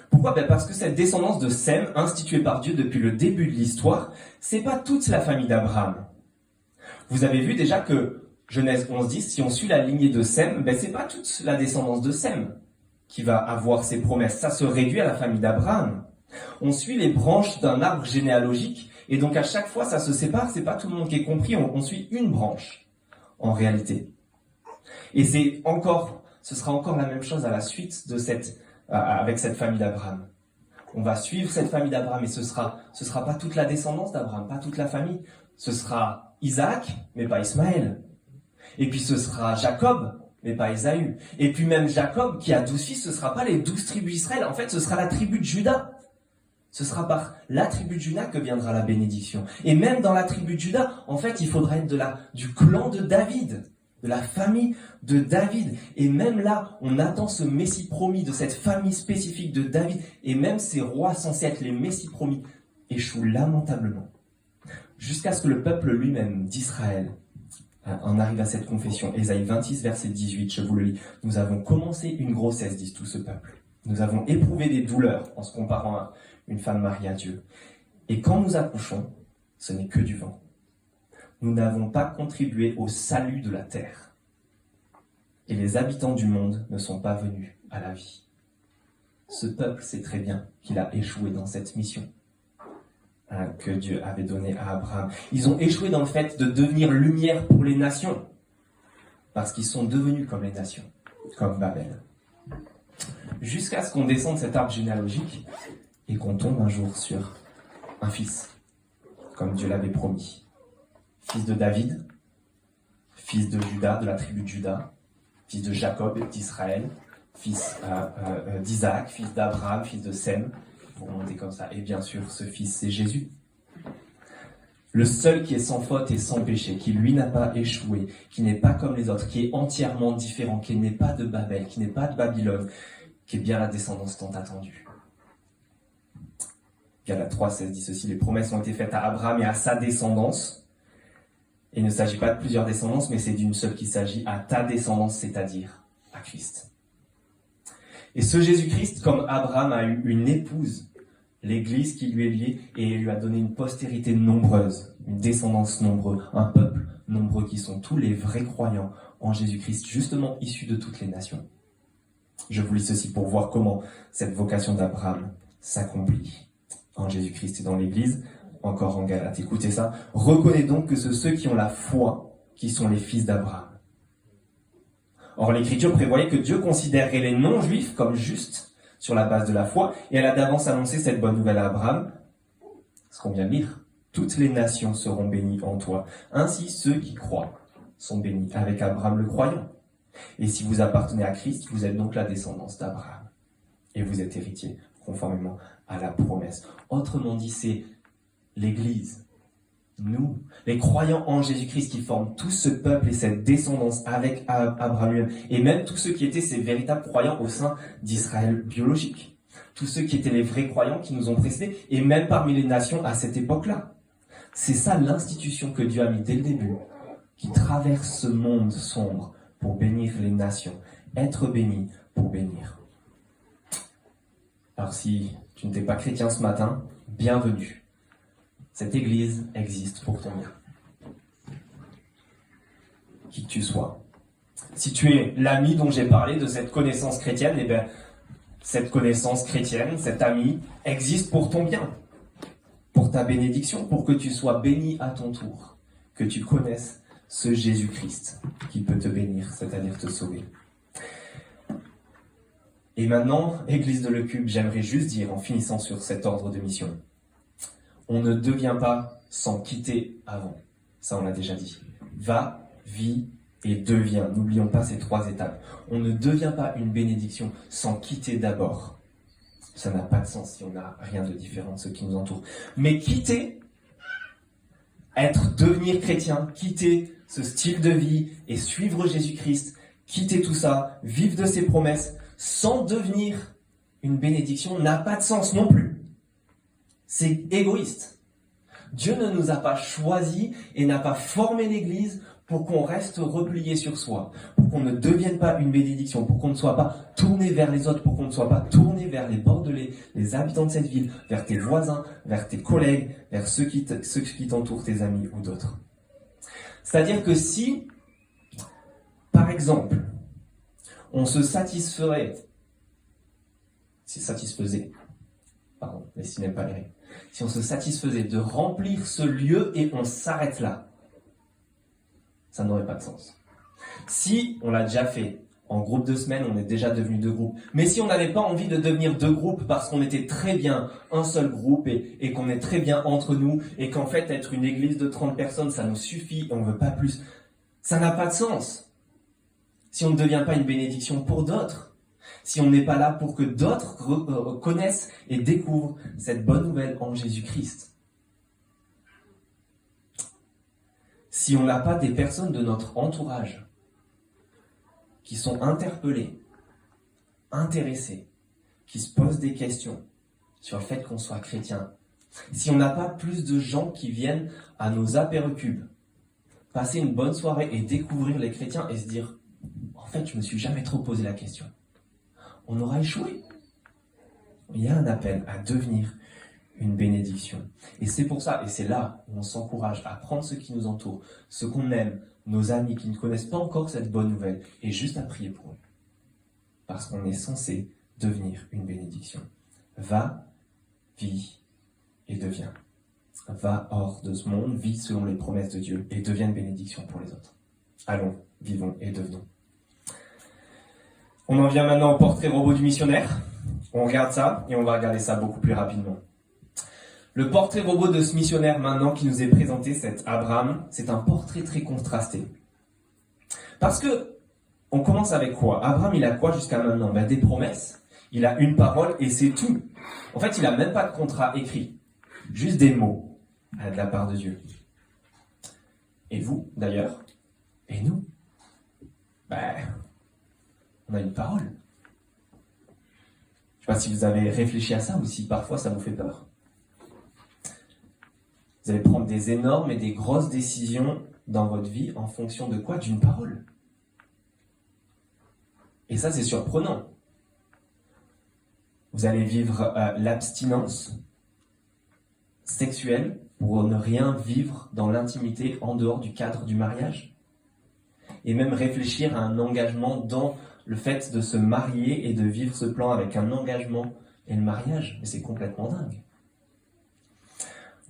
Pourquoi ? Parce que cette descendance de Sem, instituée par Dieu depuis le début de l'histoire, c'est pas toute la famille d'Abraham. Vous avez vu déjà que Genèse 11.10, si on suit la lignée de Sem, c'est pas toute la descendance de Sem qui va avoir ses promesses. Ça se réduit à la famille d'Abraham. On suit les branches d'un arbre généalogique, et donc à chaque fois ça se sépare, c'est pas tout le monde qui est compris, on suit une branche, en réalité. Et ce sera encore la même chose à la suite de avec cette famille d'Abraham. On va suivre cette famille d'Abraham, et ce sera pas toute la descendance d'Abraham, pas toute la famille, ce sera Isaac, mais pas Ismaël. Et puis ce sera Jacob, mais pas Ésaü. Et puis même Jacob, qui a 12 fils, ce sera pas les 12 tribus d'Israël, en fait ce sera la tribu de Juda. Ce sera par la tribu de Juda que viendra la bénédiction. Et même dans la tribu de Juda, en fait, il faudra être du clan de David, de la famille de David. Et même là, on attend ce Messie promis de cette famille spécifique de David. Et même ces rois censés être les Messies promis échouent lamentablement. Jusqu'à ce que le peuple lui-même d'Israël en arrive à cette confession. Ésaïe 26, verset 18, je vous le lis. Nous avons commencé une grossesse, dit tout ce peuple. Nous avons éprouvé des douleurs en se comparant à une femme mariée à Dieu. Et quand nous accouchons, ce n'est que du vent. Nous n'avons pas contribué au salut de la terre. Et les habitants du monde ne sont pas venus à la vie. Ce peuple sait très bien qu'il a échoué dans cette mission que Dieu avait donnée à Abraham. Ils ont échoué dans le fait de devenir lumière pour les nations, parce qu'ils sont devenus comme les nations, comme Babel. Jusqu'à ce qu'on descende cet arbre généalogique et qu'on tombe un jour sur un fils, comme Dieu l'avait promis. Fils de David, fils de Juda, de la tribu de Juda, fils de Jacob et d'Israël, fils d'Isaac, fils d'Abraham, fils de Sem, pour monter comme ça. Et bien sûr, ce fils, c'est Jésus. Le seul qui est sans faute et sans péché, qui lui n'a pas échoué, qui n'est pas comme les autres, qui est entièrement différent, qui n'est pas de Babel, qui n'est pas de Babylone, qui est bien la descendance tant attendue. Galates 3:16 dit ceci, les promesses ont été faites à Abraham et à sa descendance. Et il ne s'agit pas de plusieurs descendances, mais c'est d'une seule qu'il s'agit, à ta descendance, c'est-à-dire à Christ. Et ce Jésus-Christ, comme Abraham a eu une épouse, l'Église qui lui est liée, et lui a donné une postérité nombreuse, une descendance nombreuse, un peuple nombreux qui sont tous les vrais croyants en Jésus-Christ, justement issus de toutes les nations. Je vous lis ceci pour voir comment cette vocation d'Abraham s'accomplit en Jésus-Christ et dans l'Église. encore en Galates. Écoutez ça. Reconnais donc que ce sont ceux qui ont la foi qui sont les fils d'Abraham. Or, l'Écriture prévoyait que Dieu considérerait les non-juifs comme justes sur la base de la foi, et elle a d'avance annoncé cette bonne nouvelle à Abraham, ce qu'on vient de lire. Toutes les nations seront bénies en toi. Ainsi, ceux qui croient sont bénis avec Abraham le croyant. Et si vous appartenez à Christ, vous êtes donc la descendance d'Abraham. Et vous êtes héritier, conformément à la promesse. Autrement dit, c'est l'Église. Nous, les croyants en Jésus-Christ qui forment tout ce peuple et cette descendance avec Abraham lui-même, et même tous ceux qui étaient ces véritables croyants au sein d'Israël biologique, tous ceux qui étaient les vrais croyants qui nous ont précédés, et même parmi les nations à cette époque-là. C'est ça l'institution que Dieu a mis dès le début, qui traverse ce monde sombre pour bénir les nations, être béni pour bénir. Alors si tu n'étais pas chrétien ce matin, bienvenue. Cette Église existe pour ton bien. Qui que tu sois. Si tu es l'ami dont j'ai parlé de cette connaissance chrétienne, eh bien, cette connaissance chrétienne, cet ami, existe pour ton bien. Pour ta bénédiction, pour que tu sois béni à ton tour. Que tu connaisses ce Jésus-Christ qui peut te bénir, c'est-à-dire te sauver. Et maintenant, Église de l'Eucup, j'aimerais juste dire, en finissant sur cet ordre de mission, on ne devient pas sans quitter avant. Ça, on l'a déjà dit. Va, vis et deviens. N'oublions pas ces 3 étapes. On ne devient pas une bénédiction sans quitter d'abord. Ça n'a pas de sens si on n'a rien de différent de ce qui nous entoure. Mais quitter, devenir chrétien, quitter ce style de vie et suivre Jésus-Christ, quitter tout ça, vivre de ses promesses, sans devenir une bénédiction, n'a pas de sens non plus. C'est égoïste. Dieu ne nous a pas choisis et n'a pas formé l'Église pour qu'on reste replié sur soi, pour qu'on ne devienne pas une bénédiction, pour qu'on ne soit pas tourné vers les autres, pour qu'on ne soit pas tourné vers les bordelais, les habitants de cette ville, vers tes voisins, vers tes collègues, vers ceux qui t'entourent, tes amis ou d'autres. C'est-à-dire que si, par exemple, on se satisfaisait, si on se satisfaisait de remplir ce lieu et on s'arrête là, ça n'aurait pas de sens. Si on l'a déjà fait, en groupe de semaines, on est déjà devenu 2 groupes. Mais si on n'avait pas envie de devenir 2 groupes parce qu'on était très bien un seul groupe et qu'on est très bien entre nous et qu'en fait être une église de 30 personnes, ça nous suffit et on ne veut pas plus, ça n'a pas de sens. Si on ne devient pas une bénédiction pour d'autres, si on n'est pas là pour que d'autres connaissent et découvrent cette bonne nouvelle en Jésus-Christ. Si on n'a pas des personnes de notre entourage qui sont interpellées, intéressées, qui se posent des questions sur le fait qu'on soit chrétien, si on n'a pas plus de gens qui viennent à nos apéricubes, passer une bonne soirée et découvrir les chrétiens et se dire « En fait, je ne me suis jamais trop posé la question », on aura échoué. Il y a un appel à devenir une bénédiction. Et c'est pour ça, et c'est là où on s'encourage à prendre ceux qui nous entourent, ceux qu'on aime, nos amis qui ne connaissent pas encore cette bonne nouvelle, et juste à prier pour eux. Parce qu'on est censé devenir une bénédiction. Va, vis et deviens. Va hors de ce monde, vis selon les promesses de Dieu et deviens une bénédiction pour les autres. Allons, vivons et devenons. On en vient maintenant au portrait robot du missionnaire. On regarde ça et on va regarder ça beaucoup plus rapidement. Le portrait robot de ce missionnaire maintenant qui nous est présenté, cet Abraham, c'est un portrait très contrasté. Parce que, on commence avec quoi? Abraham, il a quoi jusqu'à maintenant? Des promesses. Il a une parole et c'est tout. En fait, il n'a même pas de contrat écrit. Juste des mots de la part de Dieu. Et vous, d'ailleurs? Et nous? On a une parole. Je ne sais pas si vous avez réfléchi à ça ou si parfois ça vous fait peur. Vous allez prendre des énormes et des grosses décisions dans votre vie en fonction de quoi? D'une parole. Et ça, c'est surprenant. Vous allez vivre l'abstinence sexuelle pour ne rien vivre dans l'intimité en dehors du cadre du mariage. Et même réfléchir à un engagement dans le fait de se marier et de vivre ce plan avec un engagement et le mariage. Mais c'est complètement dingue.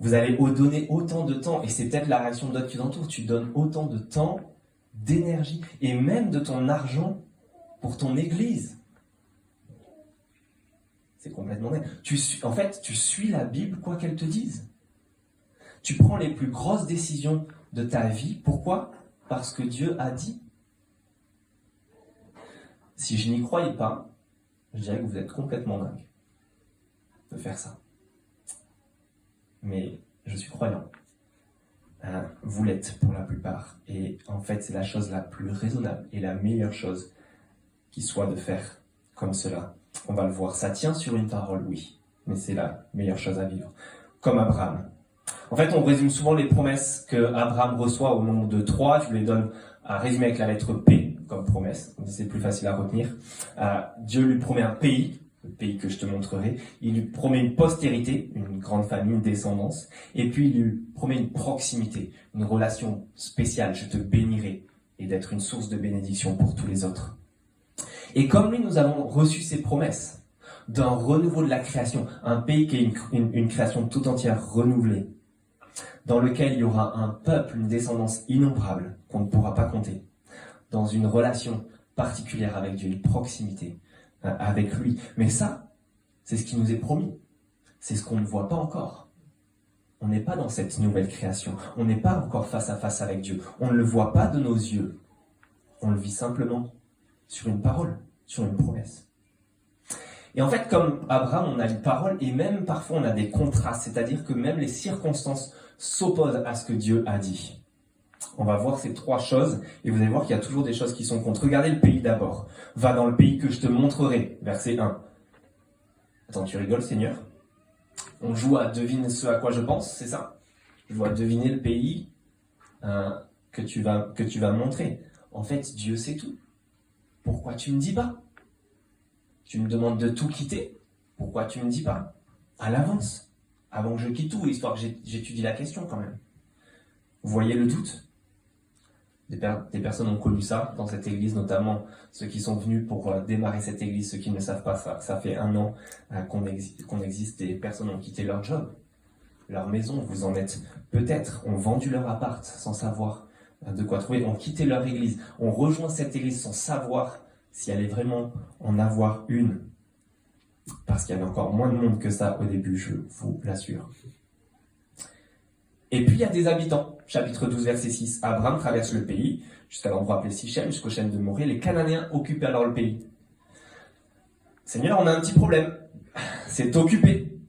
Vous allez donner autant de temps, et c'est peut-être la réaction de d'autres qui vous entourent, tu donnes autant de temps, d'énergie, et même de ton argent pour ton église. C'est complètement dingue. Tu suis la Bible quoi qu'elle te dise. Tu prends les plus grosses décisions de ta vie. Pourquoi ? Parce que Dieu a dit. Si je n'y croyais pas, je dirais que vous êtes complètement dingue de faire ça. Mais je suis croyant. Vous l'êtes pour la plupart. Et en fait, c'est la chose la plus raisonnable et la meilleure chose qui soit de faire comme cela. On va le voir. Ça tient sur une parole, oui. Mais c'est la meilleure chose à vivre. Comme Abraham. En fait, on résume souvent les promesses que Abraham reçoit au nombre de 3. Je vous les donne à résumer avec la lettre P comme promesse. C'est plus facile à retenir. Dieu lui promet un pays. Le pays que je te montrerai. Il lui promet une postérité, une grande famille, une descendance. Et puis il lui promet une proximité, une relation spéciale. Je te bénirai et d'être une source de bénédiction pour tous les autres. Et comme lui, nous avons reçu ces promesses d'un renouveau de la création, un pays qui est une création tout entière renouvelée, dans lequel il y aura un peuple, une descendance innombrable qu'on ne pourra pas compter, dans une relation particulière avec Dieu, une proximité avec lui. Mais ça, c'est ce qui nous est promis. C'est ce qu'on ne voit pas encore. On n'est pas dans cette nouvelle création. On n'est pas encore face à face avec Dieu. On ne le voit pas de nos yeux. On le vit simplement sur une parole, sur une promesse. Et en fait, comme Abraham, on a une parole et même parfois on a des contrastes, c'est-à-dire que même les circonstances s'opposent à ce que Dieu a dit. On va voir ces 3 choses et vous allez voir qu'il y a toujours des choses qui sont contre. Regardez le pays d'abord. Va dans le pays que je te montrerai. Verset 1. Attends, tu rigoles, Seigneur ? On joue à deviner ce à quoi je pense, c'est ça ? Je dois deviner le pays que tu vas montrer. En fait, Dieu sait tout. Pourquoi tu ne me dis pas ? Tu me demandes de tout quitter ? Pourquoi tu ne me dis pas ? À l'avance, avant que je quitte tout, histoire que j'étudie la question quand même. Vous voyez le doute ? Des personnes ont connu ça dans cette église, notamment ceux qui sont venus pour démarrer cette église, ceux qui ne savent pas ça fait 1 an qu'on existe, des personnes ont quitté leur job, leur maison, vous en êtes peut-être, ont vendu leur appart sans savoir de quoi trouver, ont quitté leur église, ont rejoint cette église sans savoir si elle allait vraiment en avoir une, parce qu'il y avait encore moins de monde que ça au début, je vous l'assure. Et puis il y a des habitants, chapitre 12, verset 6. Abraham traverse le pays, jusqu'à l'endroit appelé Sichem, jusqu'au chêne de Morée. Les Cananéens occupaient alors le pays. Seigneur, on a un petit problème. C'est occupé.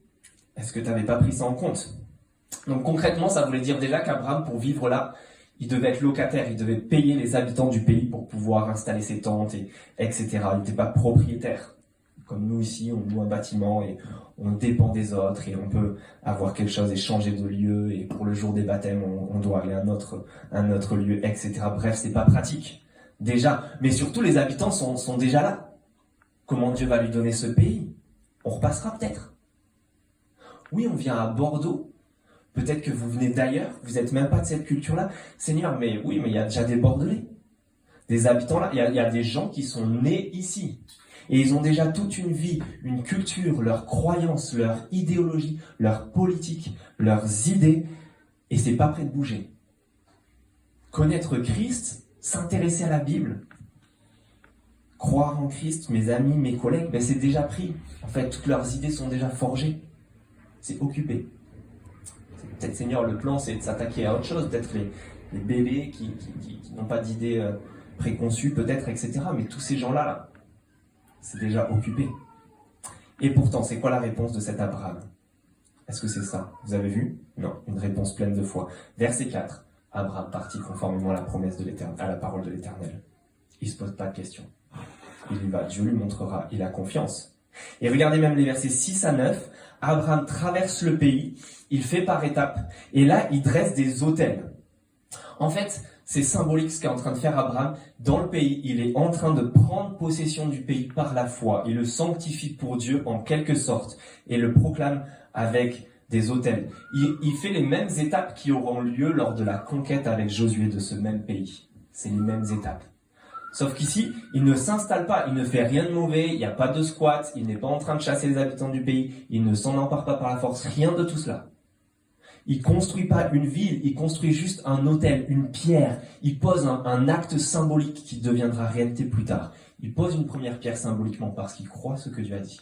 Est-ce que tu n'avais pas pris ça en compte ? Donc concrètement, ça voulait dire déjà qu'Abraham, pour vivre là, il devait être locataire, il devait payer les habitants du pays pour pouvoir installer ses tentes, etc. Il n'était pas propriétaire. Comme nous ici, on loue un bâtiment et on dépend des autres et on peut avoir quelque chose et changer de lieu et pour le jour des baptêmes, on doit aller à un autre lieu, etc. Bref, c'est pas pratique. Déjà. Mais surtout, les habitants sont déjà là. Comment Dieu va lui donner ce pays ? On repassera peut-être. Oui, on vient à Bordeaux. Peut-être que vous venez d'ailleurs, vous n'êtes même pas de cette culture-là. Seigneur, mais oui, mais il y a déjà des Bordelais. Des habitants là, il y a des gens qui sont nés ici. Et ils ont déjà toute une vie, une culture, leurs croyances, leur idéologie, leur politique, leurs idées, et c'est pas prêt de bouger. Connaître Christ, s'intéresser à la Bible, croire en Christ, mes amis, mes collègues, c'est déjà pris. En fait, toutes leurs idées sont déjà forgées. C'est occupé. Peut-être, Seigneur, le plan, c'est de s'attaquer à autre chose, peut-être les bébés qui n'ont pas d'idées préconçues, peut-être, etc. Mais tous ces gens-là, là, c'est déjà occupé. Et pourtant, c'est quoi la réponse de cet Abraham ? Est-ce que c'est ça ? Vous avez vu ? Non, une réponse pleine de foi. Verset 4. Abraham partit conformément à la promesse de l'Éternel, à la parole de l'Éternel. Il ne se pose pas de questions. Il y va, Dieu lui montrera, il a confiance. Et regardez même les versets 6 à 9. Abraham traverse le pays, il fait par étapes, et là, il dresse des autels. En fait, c'est symbolique ce qu'est en train de faire Abraham. Dans le pays, il est en train de prendre possession du pays par la foi. Il le sanctifie pour Dieu en quelque sorte et le proclame avec des autels. Il fait les mêmes étapes qui auront lieu lors de la conquête avec Josué de ce même pays. C'est les mêmes étapes. Sauf qu'ici, il ne s'installe pas, il ne fait rien de mauvais, il n'y a pas de squat, il n'est pas en train de chasser les habitants du pays, il ne s'en empare pas par la force, rien de tout cela. Il construit pas une ville, il construit juste un autel, une pierre. Il pose un acte symbolique qui deviendra réalité plus tard. Il pose une première pierre symboliquement parce qu'il croit ce que Dieu a dit.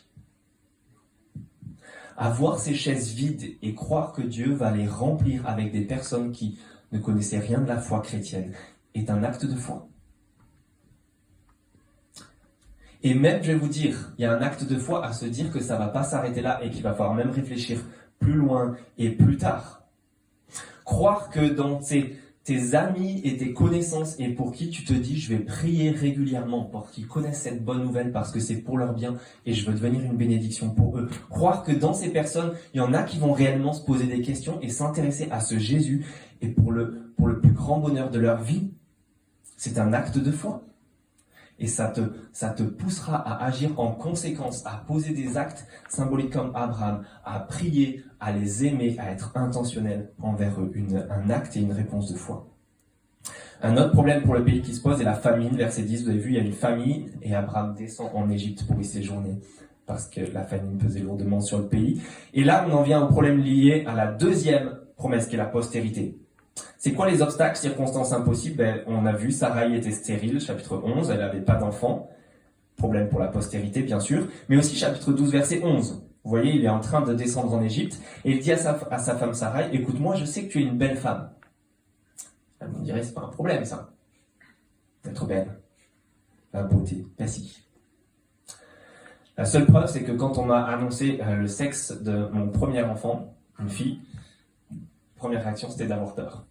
Avoir ces chaises vides et croire que Dieu va les remplir avec des personnes qui ne connaissaient rien de la foi chrétienne est un acte de foi. Et même, je vais vous dire, il y a un acte de foi à se dire que ça ne va pas s'arrêter là et qu'il va falloir même réfléchir plus loin et plus tard. Croire que dans tes amis et tes connaissances et pour qui tu te dis je vais prier régulièrement pour qu'ils connaissent cette bonne nouvelle parce que c'est pour leur bien et je veux devenir une bénédiction pour eux. Croire que dans ces personnes, il y en a qui vont réellement se poser des questions et s'intéresser à ce Jésus et pour le plus grand bonheur de leur vie, c'est un acte de foi. Et ça te poussera à agir en conséquence, à poser des actes symboliques comme Abraham, à prier, à les aimer, à être intentionnel envers eux, un acte et une réponse de foi. Un autre problème pour le pays qui se pose est la famine. Verset 10, vous avez vu, il y a une famine et Abraham descend en Égypte pour y séjourner parce que la famine pesait lourdement sur le pays. Et là, on en vient au problème lié à la deuxième promesse qui est la postérité. C'est quoi les obstacles, circonstances impossibles? On a vu, Sarai était stérile, chapitre 11, elle n'avait pas d'enfant. Problème pour la postérité, bien sûr. Mais aussi chapitre 12, verset 11. Vous voyez, il est en train de descendre en Égypte et il dit à sa femme Sarai, écoute-moi, je sais que tu es une belle femme. Elle me dirait, c'est pas un problème, ça. D'être belle. La beauté. Ben si. La seule preuve, c'est que quand on m'a annoncé le sexe de mon premier enfant, une fille, première réaction, c'était d'avoir peur.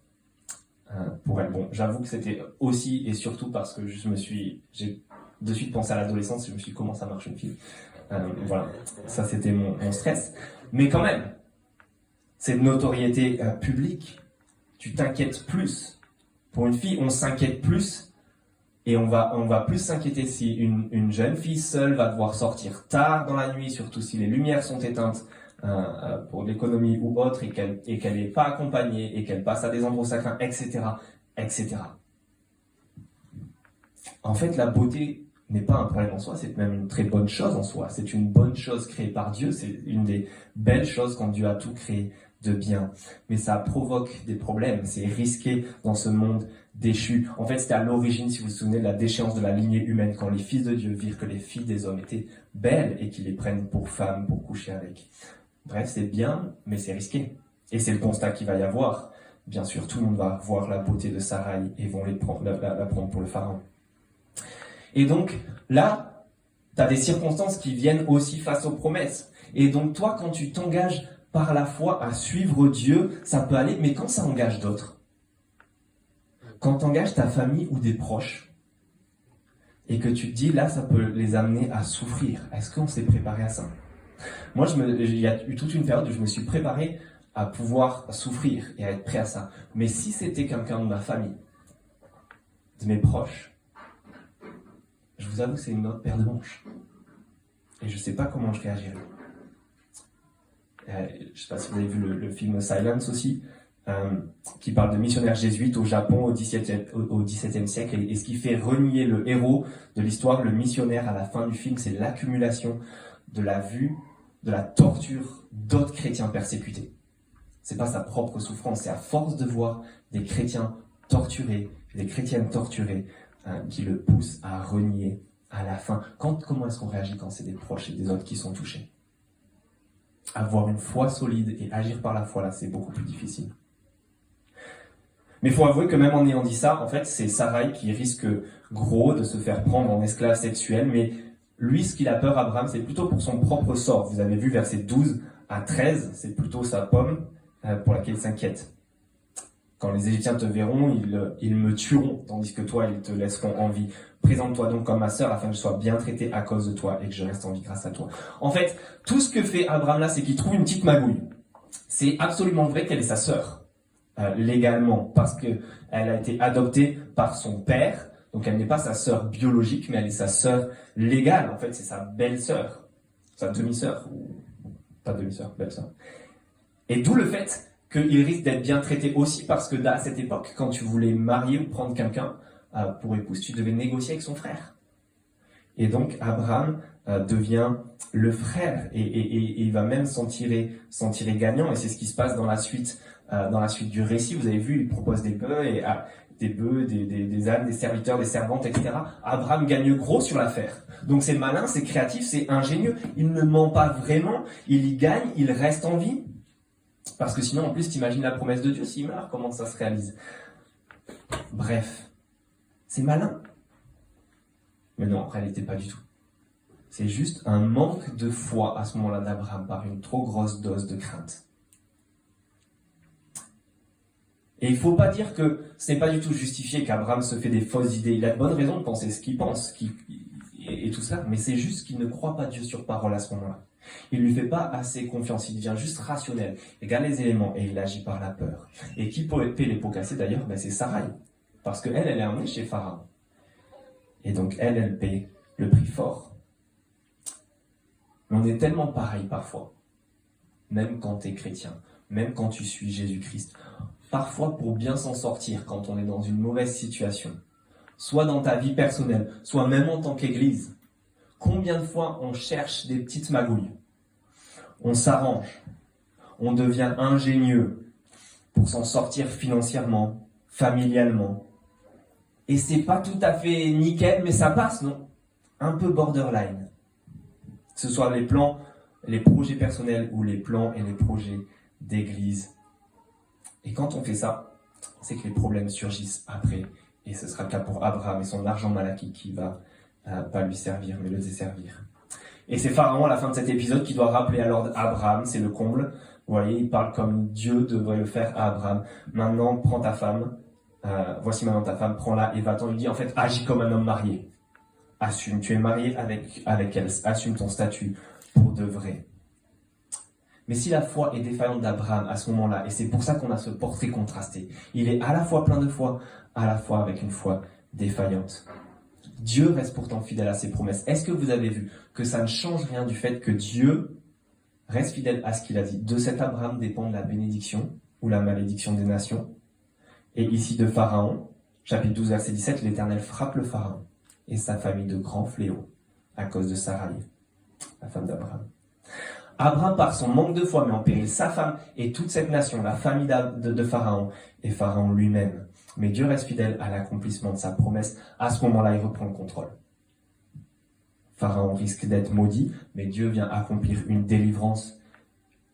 Pour elle. Bon, j'avoue que c'était aussi et surtout parce que j'ai de suite pensé à l'adolescence et je me suis dit comment ça marche une fille. Voilà, ça c'était mon stress. Mais quand même, c'est une notoriété publique. Tu t'inquiètes plus. Pour une fille, on s'inquiète plus et on va plus s'inquiéter si une jeune fille seule va devoir sortir tard dans la nuit, surtout si les lumières sont éteintes. Pour l'économie ou autre, et qu'elle n'est pas accompagnée, et qu'elle passe à des endroits sacrés, etc., etc. En fait, la beauté n'est pas un problème en soi, c'est même une très bonne chose en soi. C'est une bonne chose créée par Dieu, c'est une des belles choses quand Dieu a tout créé de bien. Mais ça provoque des problèmes, c'est risqué dans ce monde déchu. En fait, c'était à l'origine, si vous vous souvenez, de la déchéance de la lignée humaine, quand les fils de Dieu virent que les filles des hommes étaient belles et qu'ils les prennent pour femmes, pour coucher avec. Bref, c'est bien, mais c'est risqué. Et c'est le constat qu'il va y avoir. Bien sûr, tout le monde va voir la beauté de Sarai et vont la prendre pour le pharaon. Et donc, là, tu as des circonstances qui viennent aussi face aux promesses. Et donc, toi, quand tu t'engages par la foi à suivre Dieu, ça peut aller, mais quand ça engage d'autres, quand tu engages ta famille ou des proches, et que tu te dis, là, ça peut les amener à souffrir, est-ce qu'on s'est préparé à ça ? Moi, il y a eu toute une période où je me suis préparé à pouvoir souffrir et à être prêt à ça. Mais si c'était quelqu'un de ma famille, de mes proches, je vous avoue que c'est une autre paire de manches. Et je ne sais pas comment je réagirais. Je ne sais pas si vous avez vu le film Silence aussi, qui parle de missionnaires jésuites au Japon au XVIIe siècle. Et ce qui fait renier le héros de l'histoire, le missionnaire à la fin du film, c'est l'accumulation de la vue, de la torture d'autres chrétiens persécutés. C'est pas sa propre souffrance, c'est à force de voir des chrétiens torturés, des chrétiennes torturées, qui le poussent à renier à la fin. Comment est-ce qu'on réagit quand c'est des proches et des autres qui sont touchés ? Avoir une foi solide et agir par la foi, là, c'est beaucoup plus difficile. Mais il faut avouer que même en ayant dit ça, en fait, c'est Sarai qui risque gros de se faire prendre en esclave sexuel, mais lui, ce qu'il a peur, Abraham, c'est plutôt pour son propre sort. Vous avez vu versets 12 à 13, c'est plutôt sa pomme pour laquelle il s'inquiète. Quand les Égyptiens te verront, ils me tueront, tandis que toi, ils te laisseront en vie. Présente-toi donc comme ma sœur, afin que je sois bien traité à cause de toi et que je reste en vie grâce à toi. En fait, tout ce que fait Abraham là, c'est qu'il trouve une petite magouille. C'est absolument vrai qu'elle est sa sœur, légalement, parce qu'elle a été adoptée par son père. Donc elle n'est pas sa sœur biologique, mais elle est sa sœur légale. En fait, c'est sa belle-sœur, sa demi-sœur, ou pas demi-sœur, belle-sœur. Et d'où le fait qu'il risque d'être bien traité aussi, parce que à cette époque, quand tu voulais marier ou prendre quelqu'un pour épouse, tu devais négocier avec son frère. Et donc Abraham devient le frère, et il va même s'en tirer gagnant, et c'est ce qui se passe dans la suite dans la suite du récit, vous avez vu, il propose des bœufs, des ânes, des serviteurs, des servantes, etc. Abraham gagne gros sur l'affaire. Donc c'est malin, c'est créatif, c'est ingénieux. Il ne ment pas vraiment, il y gagne, il reste en vie. Parce que sinon, en plus, t'imagines la promesse de Dieu, s'il meurt, comment ça se réalise? Bref, c'est malin. Mais non, en réalité, pas du tout. C'est juste un manque de foi à ce moment-là d'Abraham par une trop grosse dose de crainte. Et il ne faut pas dire que ce n'est pas du tout justifié qu'Abraham se fait des fausses idées. Il a de bonnes raisons de penser ce qu'il pense et tout cela, mais c'est juste qu'il ne croit pas Dieu sur parole à ce moment-là. Il ne lui fait pas assez confiance, il devient juste rationnel. Il regarde les éléments et il agit par la peur. Et qui paie les pots cassés d'ailleurs? C'est Sarai. Parce qu'elle est amenée chez Pharaon. Et donc elle paie le prix fort. Mais on est tellement pareil parfois. Même quand tu es chrétien, même quand tu suis Jésus-Christ. Parfois pour bien s'en sortir quand on est dans une mauvaise situation. Soit dans ta vie personnelle, soit même en tant qu'église. Combien de fois on cherche des petites magouilles? On s'arrange. On devient ingénieux pour s'en sortir financièrement, familialement. Et c'est pas tout à fait nickel, mais ça passe, non? Un peu borderline. Que ce soit les plans, les projets personnels ou les plans et les projets d'église. Et quand on fait ça, c'est que les problèmes surgissent après. Et ce sera le cas pour Abraham et son argent mal acquis qui va pas lui servir, mais le desservir. Et c'est Pharaon à la fin de cet épisode qui doit rappeler alors Abraham, c'est le comble. Vous voyez, il parle comme Dieu devrait le faire à Abraham. Maintenant, prends ta femme, voici maintenant ta femme, prends-la et va-t'en. Il dit en fait, agis comme un homme marié. Assume, tu es marié avec elle, assume ton statut pour de vrai. Mais si la foi est défaillante d'Abraham à ce moment-là, et c'est pour ça qu'on a ce portrait contrasté, il est à la fois plein de foi, à la fois avec une foi défaillante. Dieu reste pourtant fidèle à ses promesses. Est-ce que vous avez vu que ça ne change rien du fait que Dieu reste fidèle à ce qu'il a dit? De cet Abraham dépend la bénédiction ou la malédiction des nations. Et ici de Pharaon, chapitre 12, verset 17, l'Éternel frappe le Pharaon et sa famille de grands fléaux à cause de Sarai, la femme d'Abraham. Abraham, par son manque de foi, met en péril sa femme et toute cette nation, la famille de Pharaon et Pharaon lui-même. Mais Dieu reste fidèle à l'accomplissement de sa promesse. À ce moment-là, il reprend le contrôle. Pharaon risque d'être maudit, mais Dieu vient accomplir une délivrance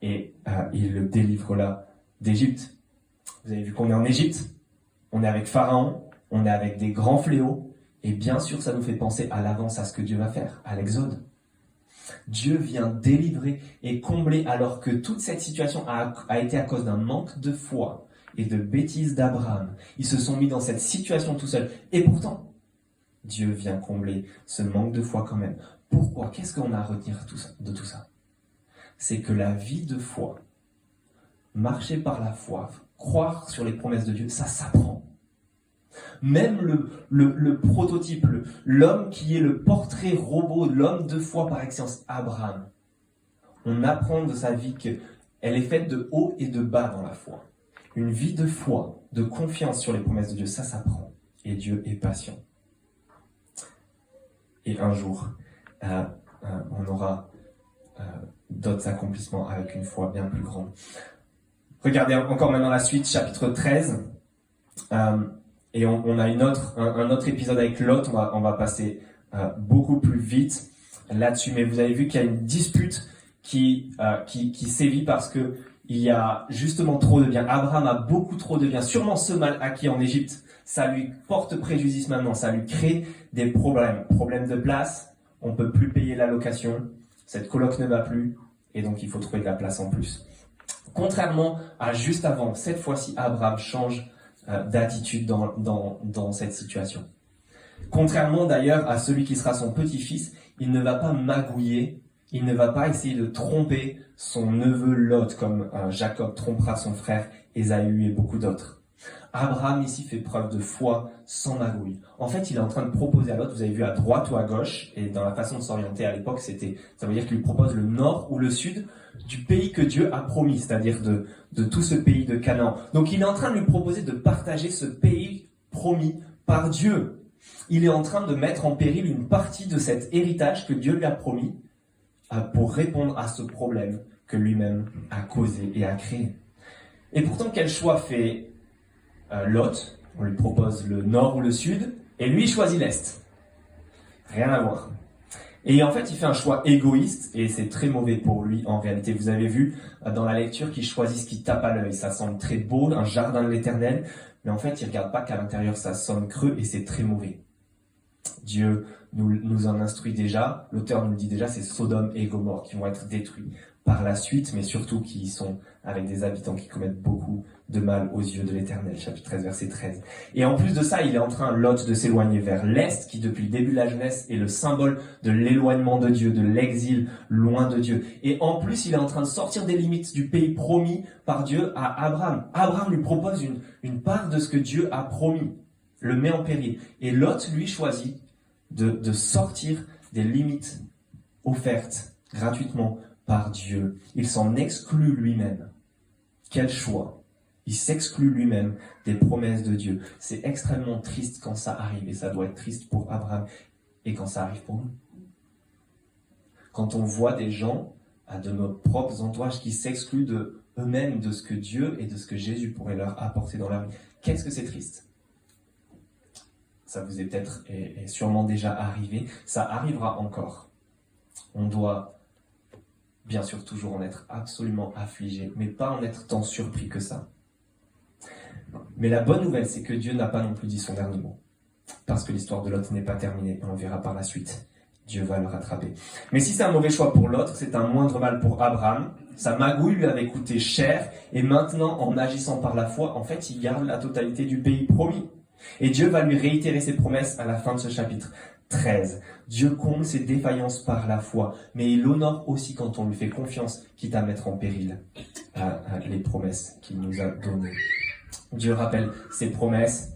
et il le délivre là d'Égypte. Vous avez vu qu'on est en Égypte, on est avec Pharaon, on est avec des grands fléaux, et bien sûr, ça nous fait penser à l'avance à ce que Dieu va faire, à l'Exode. Dieu vient délivrer et combler alors que toute cette situation a été à cause d'un manque de foi et de bêtises d'Abraham. Ils se sont mis dans cette situation tout seuls. Et pourtant, Dieu vient combler ce manque de foi quand même. Pourquoi? Qu'est-ce qu'on a à retenir de tout ça? C'est que la vie de foi, marcher par la foi, croire sur les promesses de Dieu, ça s'apprend. Même le prototype, l'homme qui est le portrait robot, l'homme de foi par excellence, Abraham. On apprend de sa vie qu'elle est faite de haut et de bas dans la foi. Une vie de foi, de confiance sur les promesses de Dieu, ça s'apprend. Et Dieu est patient. Et un jour, on aura d'autres accomplissements avec une foi bien plus grande. Regardez encore maintenant la suite, chapitre 13. Et on a un autre épisode avec Lot, on va passer beaucoup plus vite là-dessus. Mais vous avez vu qu'il y a une dispute qui sévit parce que il y a justement trop de biens. Abraham a beaucoup trop de biens. Sûrement ce mal acquis en Égypte, ça lui porte préjudice maintenant. Ça lui crée des problèmes. Problème de place, on ne peut plus payer la location. Cette coloc ne va plus. Et donc il faut trouver de la place en plus. Contrairement à juste avant, cette fois-ci, Abraham change d'attitude dans cette situation. Contrairement d'ailleurs à celui qui sera son petit-fils, il ne va pas magouiller, il ne va pas essayer de tromper son neveu Lot comme Jacob trompera son frère Ésaü et beaucoup d'autres. Abraham ici fait preuve de foi sans magouille. En fait, il est en train de proposer à Lot, vous avez vu à droite ou à gauche, et dans la façon de s'orienter à l'époque, ça veut dire qu'il lui propose le nord ou le sud du pays que Dieu a promis, c'est-à-dire de tout ce pays de Canaan. Donc il est en train de lui proposer de partager ce pays promis par Dieu. Il est en train de mettre en péril une partie de cet héritage que Dieu lui a promis pour répondre à ce problème que lui-même a causé et a créé. Et pourtant, quel choix fait Lot? On lui propose le nord ou le sud, et lui, il choisit l'est. Rien à voir. Et en fait, il fait un choix égoïste, et c'est très mauvais pour lui en réalité. Vous avez vu dans la lecture qu'il choisit ce qui tape à l'œil. Ça semble très beau, un jardin de l'Éternel, mais en fait, il ne regarde pas qu'à l'intérieur, ça sonne creux, et c'est très mauvais. Dieu nous en instruit déjà, l'auteur nous dit déjà, c'est Sodome et Gomorrhe qui vont être détruits par la suite, mais surtout qui sont avec des habitants qui commettent beaucoup de mal aux yeux de l'Éternel, chapitre 13, verset 13. Et en plus de ça, il est en train, Lot, de s'éloigner vers l'Est, qui depuis le début de la Genèse est le symbole de l'éloignement de Dieu, de l'exil loin de Dieu. Et en plus, il est en train de sortir des limites du pays promis par Dieu à Abraham. Abraham lui propose une part de ce que Dieu a promis, le met en péril. Et Lot, lui, choisit de sortir des limites offertes gratuitement par Dieu. Il s'en exclut lui-même. Quel choix! Il s'exclut lui-même des promesses de Dieu. C'est extrêmement triste quand ça arrive, et ça doit être triste pour Abraham, et quand ça arrive pour nous. Quand on voit des gens, de nos propres entourages, qui s'excluent de eux-mêmes, de ce que Dieu et de ce que Jésus pourrait leur apporter dans leur vie. Qu'est-ce que c'est triste? Ça vous est peut-être et sûrement déjà arrivé. Ça arrivera encore. On doit bien sûr toujours en être absolument affligé, mais pas en être tant surpris que ça. Mais la bonne nouvelle, c'est que Dieu n'a pas non plus dit son dernier mot. Parce que l'histoire de Lot n'est pas terminée, et on verra par la suite. Dieu va le rattraper. Mais si c'est un mauvais choix pour l'autre, c'est un moindre mal pour Abraham. Sa magouille lui avait coûté cher, et maintenant, en agissant par la foi, en fait, il garde la totalité du pays promis. Et Dieu va lui réitérer ses promesses à la fin de ce chapitre 13. Dieu comble ses défaillances par la foi, mais il honore aussi quand on lui fait confiance, quitte à mettre en péril les promesses qu'il nous a données. Dieu rappelle ses promesses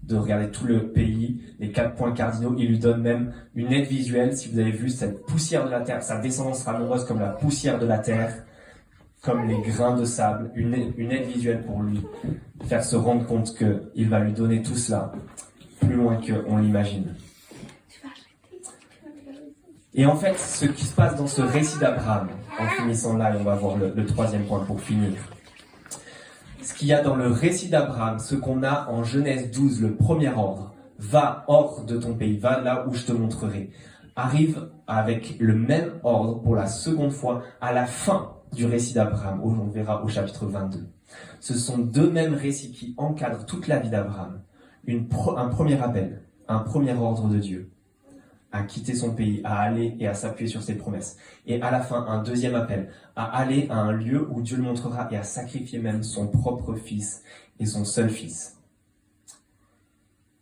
de regarder tout le pays, les 4 points cardinaux. Il lui donne même une aide visuelle. Si vous avez vu cette poussière de la terre, sa descendance sera nombreuse comme la poussière de la terre, comme les grains de sable. Une aide visuelle pour lui faire se rendre compte qu'il va lui donner tout cela plus loin qu'on l'imagine. Et en fait, ce qui se passe dans ce récit d'Abraham, en finissant là, et on va voir le troisième point pour finir. Ce qu'il y a dans le récit d'Abraham, ce qu'on a en Genèse 12, le premier ordre, va hors de ton pays, va là où je te montrerai, arrive avec le même ordre pour la seconde fois à la fin du récit d'Abraham, où on verra au chapitre 22. Ce sont deux mêmes récits qui encadrent toute la vie d'Abraham. Un premier appel, un premier ordre de Dieu, à quitter son pays, à aller et à s'appuyer sur ses promesses. Et à la fin, un deuxième appel, à aller à un lieu où Dieu le montrera et à sacrifier même son propre fils et son seul fils.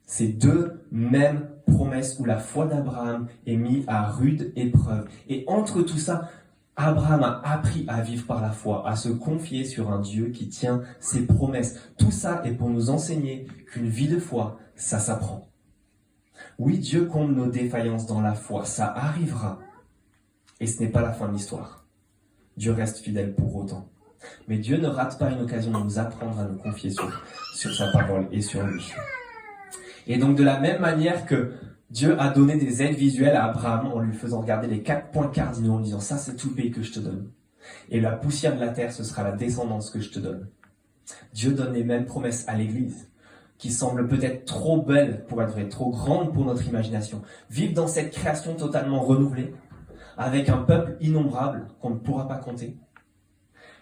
Ces deux mêmes promesses où la foi d'Abraham est mise à rude épreuve. Et entre tout ça, Abraham a appris à vivre par la foi, à se confier sur un Dieu qui tient ses promesses. Tout ça est pour nous enseigner qu'une vie de foi, ça s'apprend. Oui, Dieu comble nos défaillances dans la foi, ça arrivera. Et ce n'est pas la fin de l'histoire. Dieu reste fidèle pour autant. Mais Dieu ne rate pas une occasion de nous apprendre à nous confier sur sa parole et sur lui. Et donc de la même manière que Dieu a donné des aides visuelles à Abraham en lui faisant regarder les 4 points cardinaux en lui disant « ça c'est tout le pays que je te donne. Et la poussière de la terre, ce sera la descendance que je te donne. » Dieu donne les mêmes promesses à l'Église, qui semble peut-être trop belle pour être vraie, trop grande pour notre imagination. Vivre dans cette création totalement renouvelée, avec un peuple innombrable qu'on ne pourra pas compter.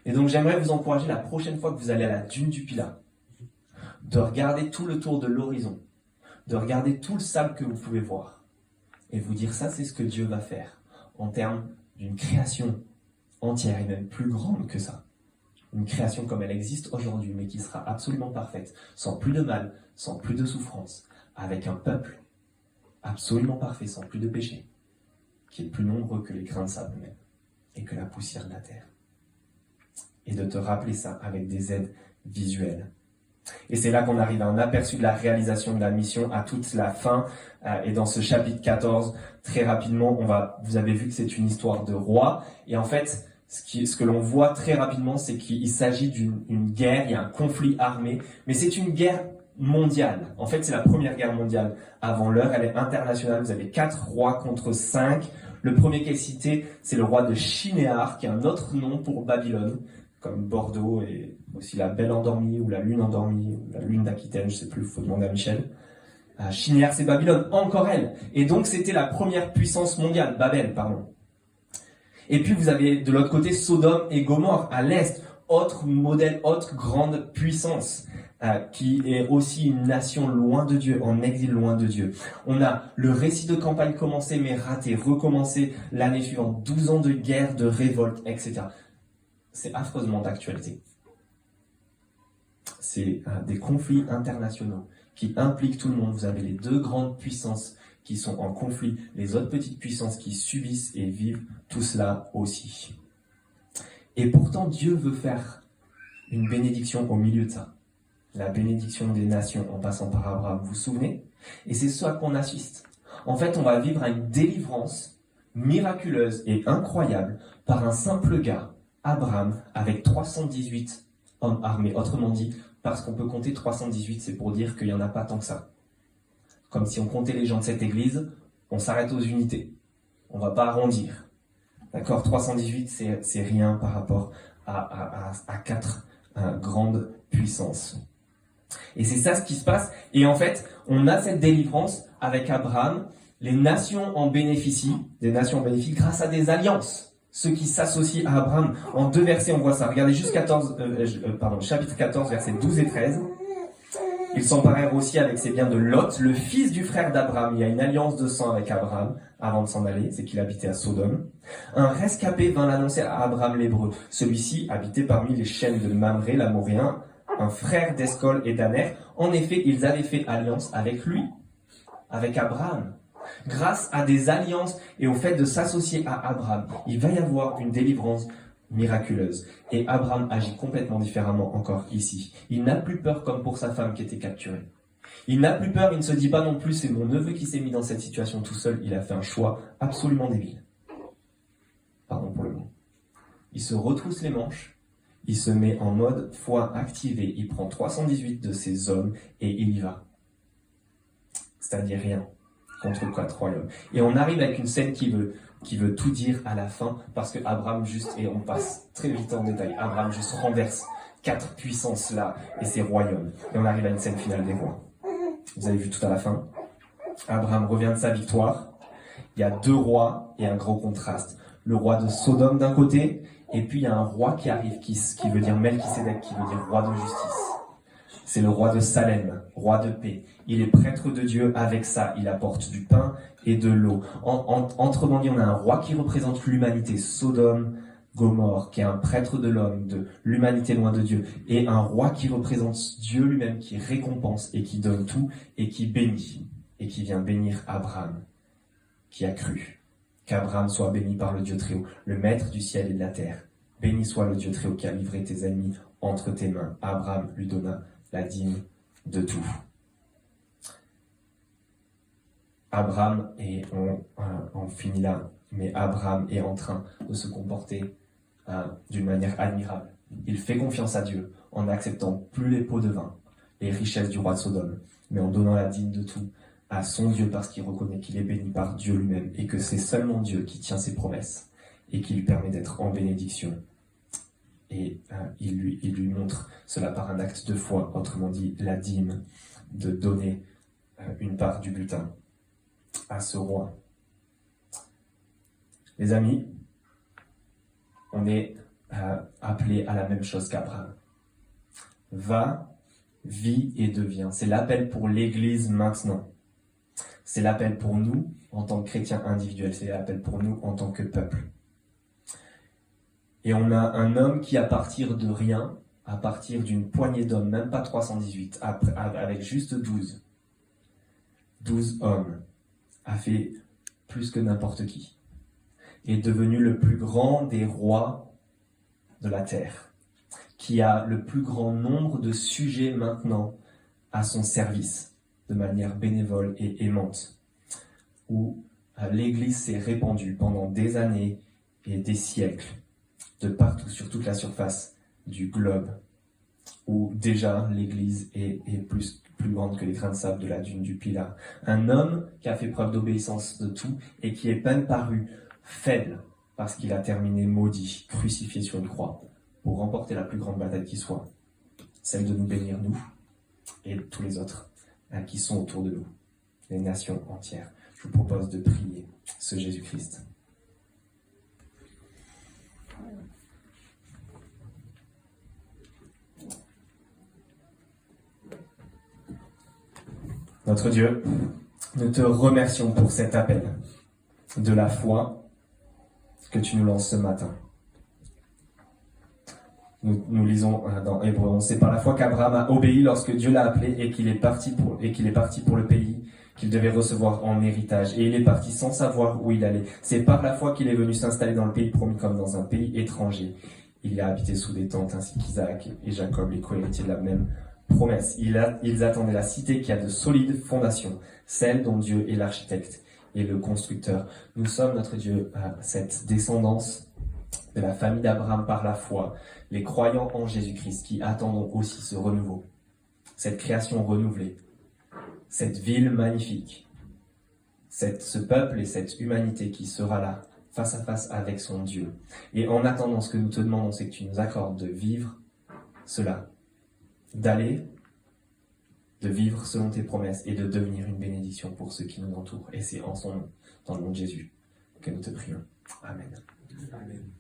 Et donc j'aimerais vous encourager la prochaine fois que vous allez à la dune du Pilat, de regarder tout le tour de l'horizon, de regarder tout le sable que vous pouvez voir, et vous dire ça c'est ce que Dieu va faire, en termes d'une création entière et même plus grande que ça. Une création comme elle existe aujourd'hui, mais qui sera absolument parfaite, sans plus de mal, sans plus de souffrance, avec un peuple absolument parfait, sans plus de péché, qui est plus nombreux que les grains de sable même, et que la poussière de la terre. Et de te rappeler ça avec des aides visuelles. Et c'est là qu'on arrive à un aperçu de la réalisation de la mission à toute la fin. Et dans ce chapitre 14, très rapidement, vous avez vu que c'est une histoire de roi. Et en fait, ce que l'on voit très rapidement, c'est qu'il s'agit d'une guerre, il y a un conflit armé, mais c'est une guerre mondiale. En fait, c'est la première guerre mondiale avant l'heure, elle est internationale, vous avez 4 rois contre 5. Le premier qui est cité, c'est le roi de Shinéar, qui est un autre nom pour Babylone. comme Bordeaux et aussi la Belle Endormie ou la Lune Endormie ou la Lune d'Aquitaine, je sais plus, il faut demander à Michel. Chinière, c'est Babylone, encore elle. Et donc c'était la première puissance mondiale, Babel, pardon. Et puis vous avez de l'autre côté Sodome et Gomorrhe à l'est, autre modèle, autre grande puissance, qui est aussi une nation loin de Dieu, en exil loin de Dieu. On a le récit de campagne commencé mais raté, recommencé l'année suivante, 12 ans de guerre, de révolte, etc. C'est affreusement d'actualité. C'est des conflits internationaux qui impliquent tout le monde. Vous avez les deux grandes puissances qui sont en conflit, les autres petites puissances qui subissent et vivent tout cela aussi. Et pourtant, Dieu veut faire une bénédiction au milieu de ça. La bénédiction des nations en passant par Abraham, vous vous souvenez? Et c'est ce à quoi on assiste. En fait, on va vivre à une délivrance miraculeuse et incroyable par un simple gars, Abraham, avec 318 hommes armés. Autrement dit, parce qu'on peut compter 318, c'est pour dire qu'il n'y en a pas tant que ça. Comme si on comptait les gens de cette église, on s'arrête aux unités. On ne va pas arrondir. D'accord, 318, c'est rien par rapport à quatre grandes puissances. Et c'est ça ce qui se passe. Et en fait, on a cette délivrance avec Abraham. Les nations en bénéficient, des nations en bénéficient grâce à des alliances. Ceux qui s'associent à Abraham. En 2 versets, on voit ça. Regardez juste chapitre 14, versets 12 et 13. Ils s'emparèrent aussi avec ses biens de Lot, le fils du frère d'Abraham. Il y a une alliance de sang avec Abraham avant de s'en aller, c'est qu'il habitait à Sodome. Un rescapé vint l'annoncer à Abraham l'Hébreu. Celui-ci habitait parmi les chaînes de Mamré, l'Amoréen, un frère d'Escol et d'Aner. En effet, ils avaient fait alliance avec lui, avec Abraham. Grâce à des alliances et au fait de s'associer à Abraham, il va y avoir une délivrance miraculeuse. Et Abraham agit complètement différemment encore ici. Il n'a plus peur comme pour sa femme qui était capturée. Il n'a plus peur, il ne se dit pas non plus, c'est mon neveu qui s'est mis dans cette situation tout seul. Il a fait un choix absolument débile. Pardon pour le mot. Il se retrousse les manches, il se met en mode foi activé, il prend 318 de ses hommes et il y va. C'est-à-dire rien contre 4 royaumes. Et on arrive avec une scène qui veut tout dire à la fin, parce que Abraham juste, et on passe très vite en détail, Abraham juste renverse 4 puissances là et ses royaumes. Et on arrive à une scène finale des rois. Vous avez vu tout à la fin. Abraham revient de sa victoire. Il y a 2 rois et un gros contraste. Le roi de Sodome d'un côté, et puis il y a un roi qui arrive, qui veut dire Melchisédek, qui veut dire roi de justice. C'est le roi de Salem, roi de paix. Il est prêtre de Dieu, avec ça, il apporte du pain et de l'eau. Autrement dit, on a un roi qui représente l'humanité, Sodome, Gomorrhe, qui est un prêtre de l'homme, de l'humanité loin de Dieu, et un roi qui représente Dieu lui-même, qui récompense et qui donne tout, et qui bénit, et qui vient bénir Abraham, qui a cru qu'Abraham soit béni par le Dieu Très-Haut, le maître du ciel et de la terre. Béni soit le Dieu Très-Haut qui a livré tes ennemis entre tes mains. Abraham lui donna la dîme de tout. Abraham, et on finit là, mais Abraham est en train de se comporter d'une manière admirable. Il fait confiance à Dieu en n'acceptant plus les pots de vin, les richesses du roi de Sodome, mais en donnant la dîme de tout à son Dieu parce qu'il reconnaît qu'il est béni par Dieu lui-même et que c'est seulement Dieu qui tient ses promesses et qui lui permet d'être en bénédiction. Et il lui montre cela par un acte de foi, autrement dit la dîme, de donner une part du butin à ce roi. Les amis, on est appelés à la même chose qu'Abraham. Va, vis et deviens. C'est l'appel pour l'Église maintenant. C'est l'appel pour nous en tant que chrétiens individuels. C'est l'appel pour nous en tant que peuple. Et on a un homme qui, à partir de rien, à partir d'une poignée d'hommes, même pas 318, avec juste 12 hommes, a fait plus que n'importe qui. Est devenu le plus grand des rois de la terre, qui a le plus grand nombre de sujets maintenant à son service, de manière bénévole et aimante, où l'Église s'est répandue pendant des années et des siècles, de partout, sur toute la surface du globe, où déjà l'Église est plus grande que les grains de sable de la dune du Pilat. Un homme qui a fait preuve d'obéissance de tout et qui est même paru faible parce qu'il a terminé maudit, crucifié sur une croix. pour remporter la plus grande bataille qui soit, celle de nous bénir, nous, et tous les autres qui sont autour de nous, les nations entières. Je vous propose de prier ce Jésus-Christ. Notre Dieu, nous te remercions pour cet appel de la foi que tu nous lances ce matin. Nous lisons dans Hébreux 11, c'est par la foi qu'Abraham a obéi lorsque Dieu l'a appelé et qu'il est parti pour le pays qu'il devait recevoir en héritage. Et il est parti sans savoir où il allait. C'est par la foi qu'il est venu s'installer dans le pays promis comme dans un pays étranger. Il y a habité sous des tentes ainsi qu'Isaac et Jacob, les co-héritiers de la même promesse. Ils attendaient la cité qui a de solides fondations, celle dont Dieu est l'architecte et le constructeur. Nous sommes, notre Dieu, cette descendance de la famille d'Abraham par la foi, les croyants en Jésus-Christ qui attendons aussi ce renouveau, cette création renouvelée, cette ville magnifique, ce peuple et cette humanité qui sera là, face à face avec son Dieu. Et en attendant, ce que nous te demandons, c'est que tu nous accordes de vivre cela, de vivre selon tes promesses et de devenir une bénédiction pour ceux qui nous entourent. Et c'est en son nom, dans le nom de Jésus, que nous te prions. Amen.
Amen.